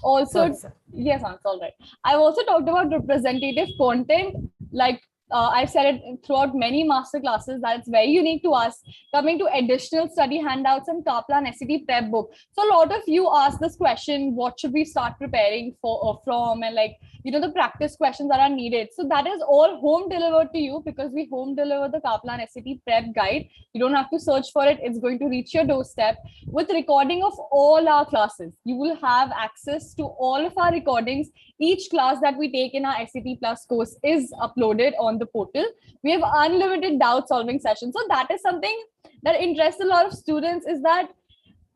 Also, yes, it's all right. I've also talked about representative content, like I've said it throughout many master classes that it's very unique to us, coming to additional study handouts and Kaplan SCT prep book. So a lot of you ask this question, what should we start preparing for from, and like, you know, the practice questions that are needed. So that is all home delivered to you because we home deliver the Kaplan SCT prep guide. You don't have to search for it. It's going to reach your doorstep with recording of all our classes. You will have access to all of our recordings. Each class that we take in our SCT Plus course is uploaded on the portal. We have unlimited doubt solving sessions. So that is something that interests a lot of students, is that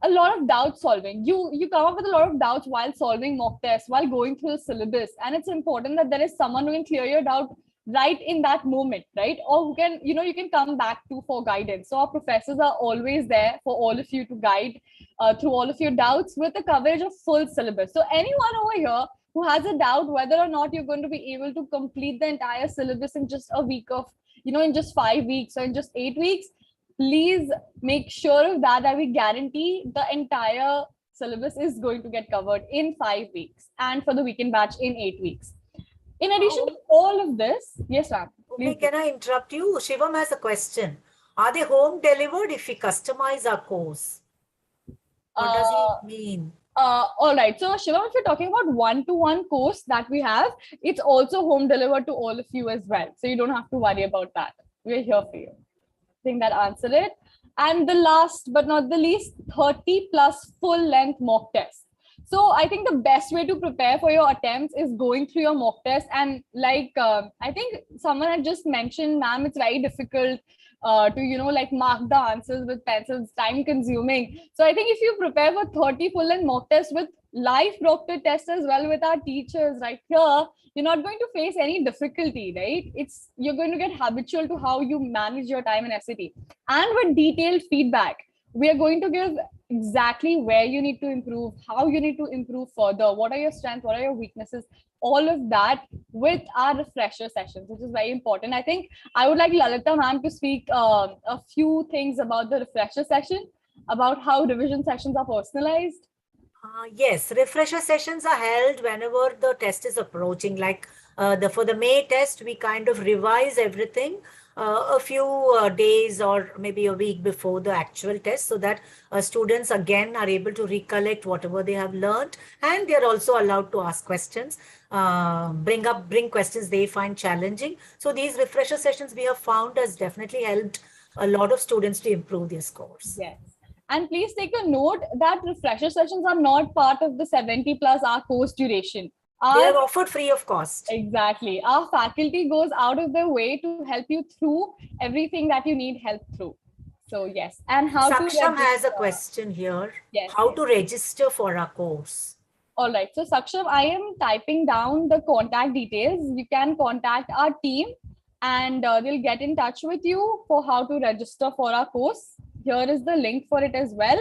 a lot of doubt solving. You come up with a lot of doubts while solving mock tests, while going through the syllabus. And it's important that there is someone who can clear your doubt right in that moment, right? Or who can, you know, you can come back to for guidance. So our professors are always there for all of you to guide through all of your doubts with the coverage of full syllabus. So anyone over here who has a doubt whether or not you're going to be able to complete the entire syllabus in just a week of, you know, in just 5 weeks or in just 8 weeks, please make sure of that we guarantee the entire syllabus is going to get covered in 5 weeks, and for the weekend batch in 8 weeks. In addition to all of this, yes, ma'am. Okay, can I interrupt you? Shivam has a question. Are they home delivered if we customize our course? What does he mean? All right. So Shivam, if you're talking about one-to-one course that we have, it's also home delivered to all of you as well. So you don't have to worry about that. We're here for you. I think that answered it. And the last but not the least, 30+ full-length mock tests. So I think the best way to prepare for your attempts is going through your mock test. And like, I think someone had just mentioned, ma'am, it's very difficult to, you know, like mark the answers with pencils, time consuming. So I think if you prepare for 30 full-length mock tests with live proctored tests as well with our teachers right here, you're not going to face any difficulty, right? You're going to get habitual to how you manage your time in SCT. And with detailed feedback, we are going to give exactly where you need to improve, how you need to improve further, what are your strengths, what are your weaknesses, all of that with our refresher sessions, which is very important. I think I would like Lalita ma'am to speak a few things about the refresher session, about how revision sessions are personalized. Yes, refresher sessions are held whenever the test is approaching. Like for the May test, we kind of revise everything a few days or maybe a week before the actual test, so that students again are able to recollect whatever they have learned, and they're also allowed to ask questions, bring questions they find challenging. So these refresher sessions we have found has definitely helped a lot of students to improve their scores. Yes. And please take a note that refresher sessions are not part of the 70+ hour course duration. They are offered free of cost. Exactly. Our faculty goes out of their way to help you through everything that you need help through. So yes. And how Saksham has a question here. Yes. How to register for our course? All right. So Saksham, I am typing down the contact details. You can contact our team and they'll get in touch with you for how to register for our course. Here is the link for it as well.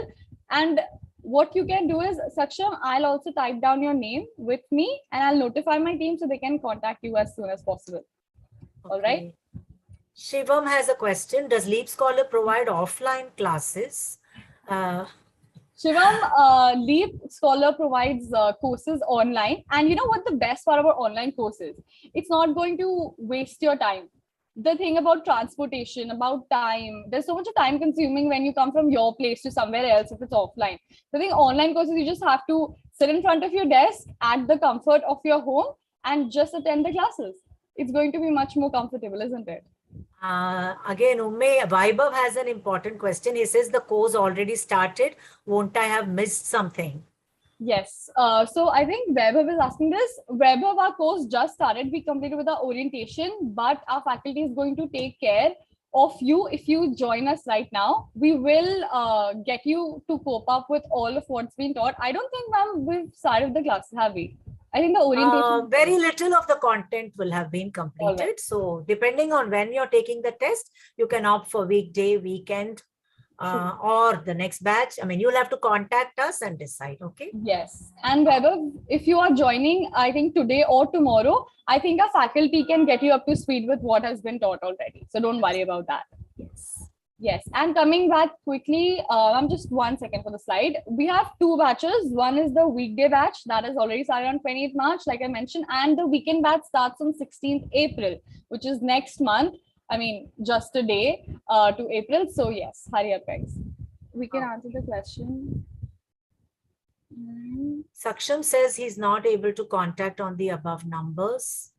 And what you can do is, Saksham, I'll also type down your name with me and I'll notify my team so they can contact you as soon as possible. Okay. All right. Shivam has a question. Does Leap Scholar provide offline classes? Shivam, Leap Scholar provides courses online. And you know what the best part about online courses? It's not going to waste your time. the thing about transportation, about time, there's so much of time consuming when you come from your place to somewhere else if it's offline. So I think online courses, you just have to sit in front of your desk at the comfort of your home and just attend the classes. It's going to be much more comfortable, isn't it? Again, Vaibhav has an important question. He says the course already started. Won't I have missed something? Yes. So I think Vaibhav is asking this. Vaibhav, our course just started. We completed with our orientation, but our faculty is going to take care of you if you join us right now. We will get you to cope up with all of what's been taught. I don't think, ma'am, we've started the class, have we? I think the orientation. Very little of the content will have been completed. Right. So depending on when you're taking the test, you can opt for weekday, weekend, or the next batch. I mean, you'll have to contact us and decide. Okay. Yes. And Vaibhav, if you are joining, I think today or tomorrow, I think our faculty can get you up to speed with what has been taught already. So don't worry about that. Yes. Yes. And coming back quickly, I'm just 1 second for the slide. We have 2 batches. One is the weekday batch that is already started on 28th March, like I mentioned, and the weekend batch starts on 16th April, which is next month. I mean, just a day to April. So yes, hurry up, guys. We can answer the question. Saksham says he's not able to contact on the above numbers.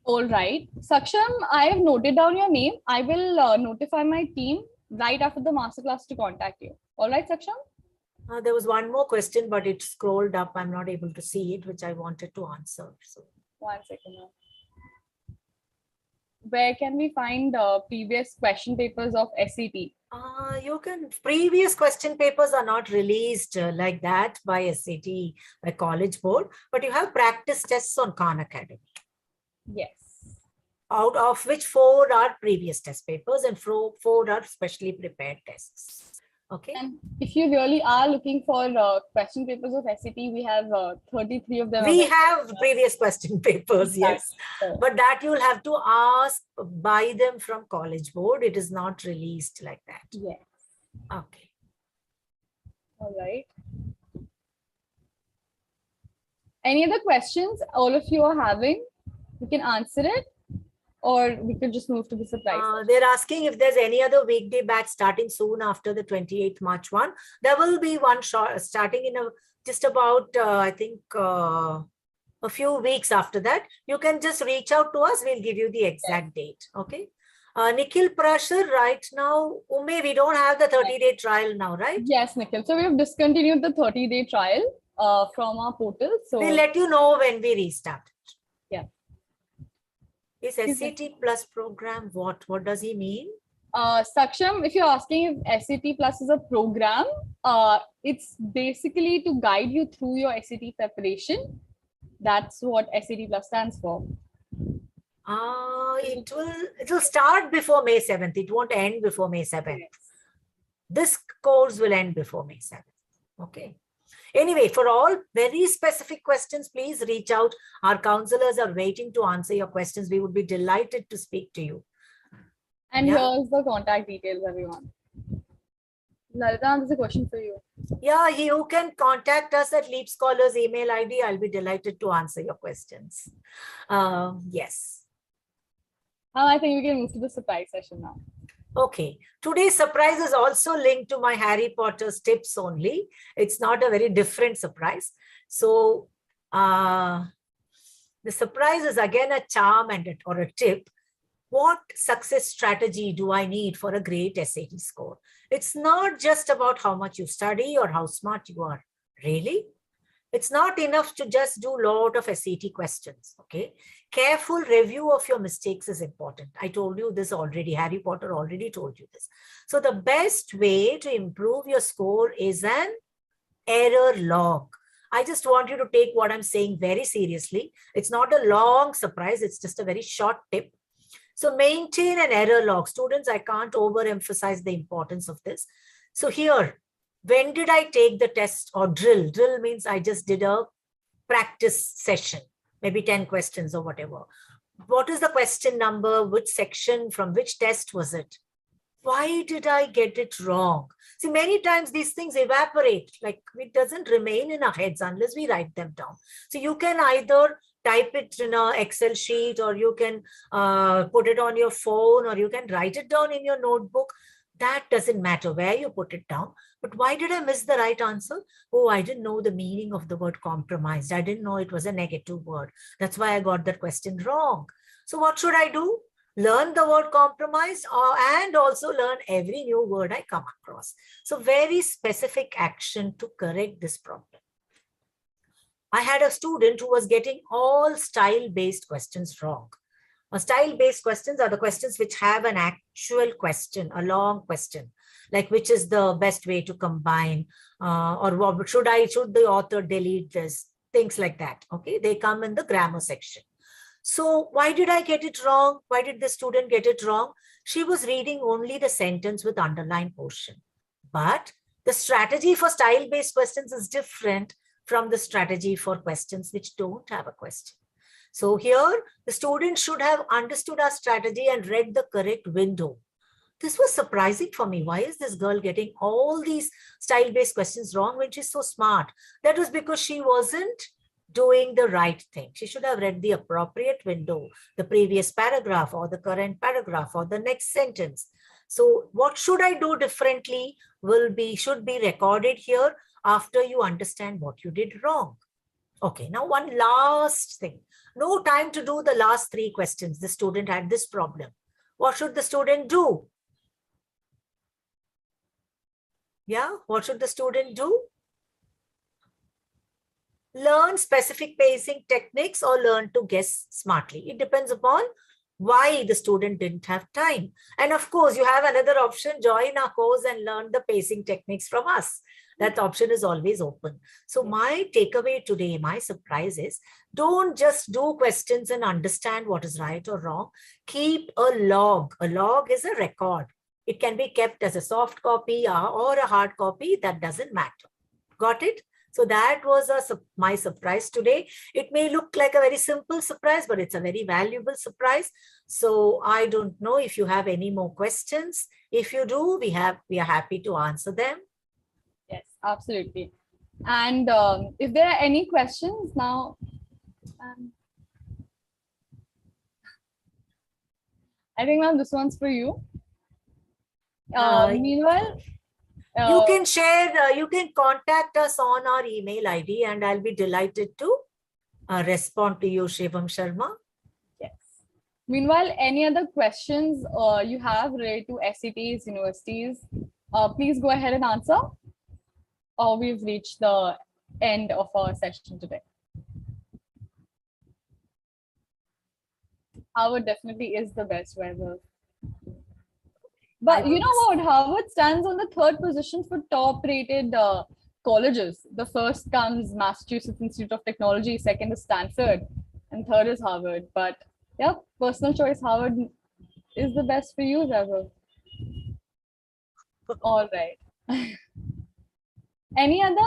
All right. Saksham, I have noted down your name. I will notify my team right after the masterclass to contact you. All right, Saksham? There was one more question, but it scrolled up. I'm not able to see it, which I wanted to answer. So 1 second now. Where can we find previous question papers of SCT? You can, previous question papers are not released like that by SCT, by College Board, but you have practice tests on Khan Academy. Yes. Out of which 4 are previous test papers and 4 are specially prepared tests. Okay. And if you really are looking for question papers of SCT, we have 33 of them. We have previous question papers, yes. So, but that you'll have to ask, buy them from College Board. It is not released like that. yes. Okay. All right. Any other questions all of you are having? We can answer it, or we could just move to the surprise. They're asking if there's any other weekday batch starting soon after the 28th March one. There will be one starting in just about, I think, a few weeks after that. You can just reach out to us. We'll give you the exact date. Okay. Nikhil Prashar, right now, we don't have the 30-day trial now, right? Yes, Nikhil. So we have discontinued the 30-day trial from our portal. So we'll let you know when we restart. Yeah. Is SCT Plus program what? What does he mean? Saksham, if you're asking if SCT Plus is a program, it's basically to guide you through your SCT preparation. That's what SCT Plus stands for. It will start before May 7th. It won't end before May 7th. Yes. This course will end before May 7th. Okay. Anyway, for all very specific questions, please reach out. Our counselors are waiting to answer your questions. We would be delighted to speak to you. And here's the contact details, everyone. Lalita, there's a question for you. Yeah, you can contact us at Leap Scholars email ID. I'll be delighted to answer your questions. Yes. I think we can move to the surprise session now. Okay, today's surprise is also linked to my Harry Potter's tips only. It's not a very different surprise. So the surprise is again a charm or a tip. What success strategy do I need for a great SAT score? It's not just about how much you study or how smart you are, really. It's not enough to just do a lot of SAT questions, okay? Careful review of your mistakes is important. I told you this already. Harry Potter already told you this. So the best way to improve your score is an error log. I just want you to take what I'm saying very seriously. It's not a long surprise. It's just a very short tip. So maintain an error log. Students, I can't overemphasize the importance of this. So here, when did I take the test or drill? Drill means I just did a practice session, maybe 10 questions or whatever. What is the question number? Which section? From which test was it? Why did I get it wrong? See, many times these things evaporate, like it doesn't remain in our heads unless we write them down. So you can either type it in an Excel sheet, or you can put it on your phone, or you can write it down in your notebook. That doesn't matter where you put it down. But why did I miss the right answer? Oh, I didn't know the meaning of the word compromised. I didn't know it was a negative word. That's why I got that question wrong. So what should I do? Learn the word compromised, and also learn every new word I come across. So very specific action to correct this problem. I had a student who was getting all style-based questions wrong. Style-based questions are the questions which have an actual question, a long question, like which is the best way to combine, or what should the author delete this, things like that. Okay, they come in the grammar section. So why did I get it wrong? Why did the student get it wrong? She was reading only the sentence with underlined portion. But the strategy for style-based questions is different from the strategy for questions which don't have a question. So here, the student should have understood our strategy and read the correct window. This was surprising for me. Why is this girl getting all these style-based questions wrong when she's so smart? That was because she wasn't doing the right thing. She should have read the appropriate window, the previous paragraph or the current paragraph or the next sentence. So what should I do differently should be recorded here after you understand what you did wrong. Okay, now one last thing. No time to do the last 3 questions. The student had this problem. What should the student do? Yeah, what should the student do? Learn specific pacing techniques or learn to guess smartly. It depends upon why the student didn't have time. And of course, you have another option, join our course and learn the pacing techniques from us. That option is always open. So my takeaway today, my surprise is, don't just do questions and understand what is right or wrong. Keep a log. A log is a record. It can be kept as a soft copy or a hard copy. That doesn't matter. Got it? So that was my surprise today. It may look like a very simple surprise, but it's a very valuable surprise. So I don't know if you have any more questions. If you do, we are happy to answer them. Yes, absolutely. And if there are any questions now, I think, ma'am, this one's for you. Meanwhile, you can share, you can contact us on our email ID and I'll be delighted to respond to you, Shivam Sharma. Yes. Meanwhile, any other questions you have related to SCTs, universities, please go ahead and answer. We've reached the end of our session today. Harvard definitely is the best weather. But you know what? Harvard stands on the 3rd position for top-rated colleges. The first comes Massachusetts Institute of Technology, second is Stanford, and third is Harvard. But yeah, personal choice, Harvard is the best for you, Vaibhav. All right. Any other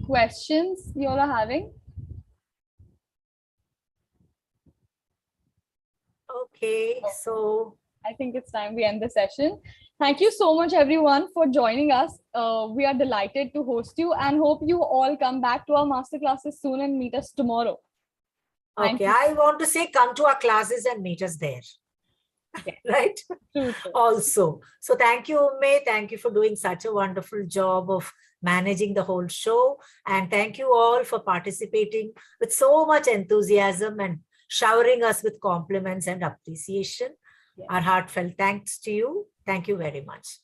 questions you all are having? Okay, so I think it's time we end the session. Thank you so much, everyone, for joining us. We are delighted to host you and hope you all come back to our masterclasses soon and meet us tomorrow. Okay, I want to say come to our classes and meet us there. Yeah. Right? True. Also. So thank you, Umme. Thank you for doing such a wonderful job of managing the whole show. And thank you all for participating with so much enthusiasm and showering us with compliments and appreciation. Yeah. Our heartfelt thanks to you. Thank you very much.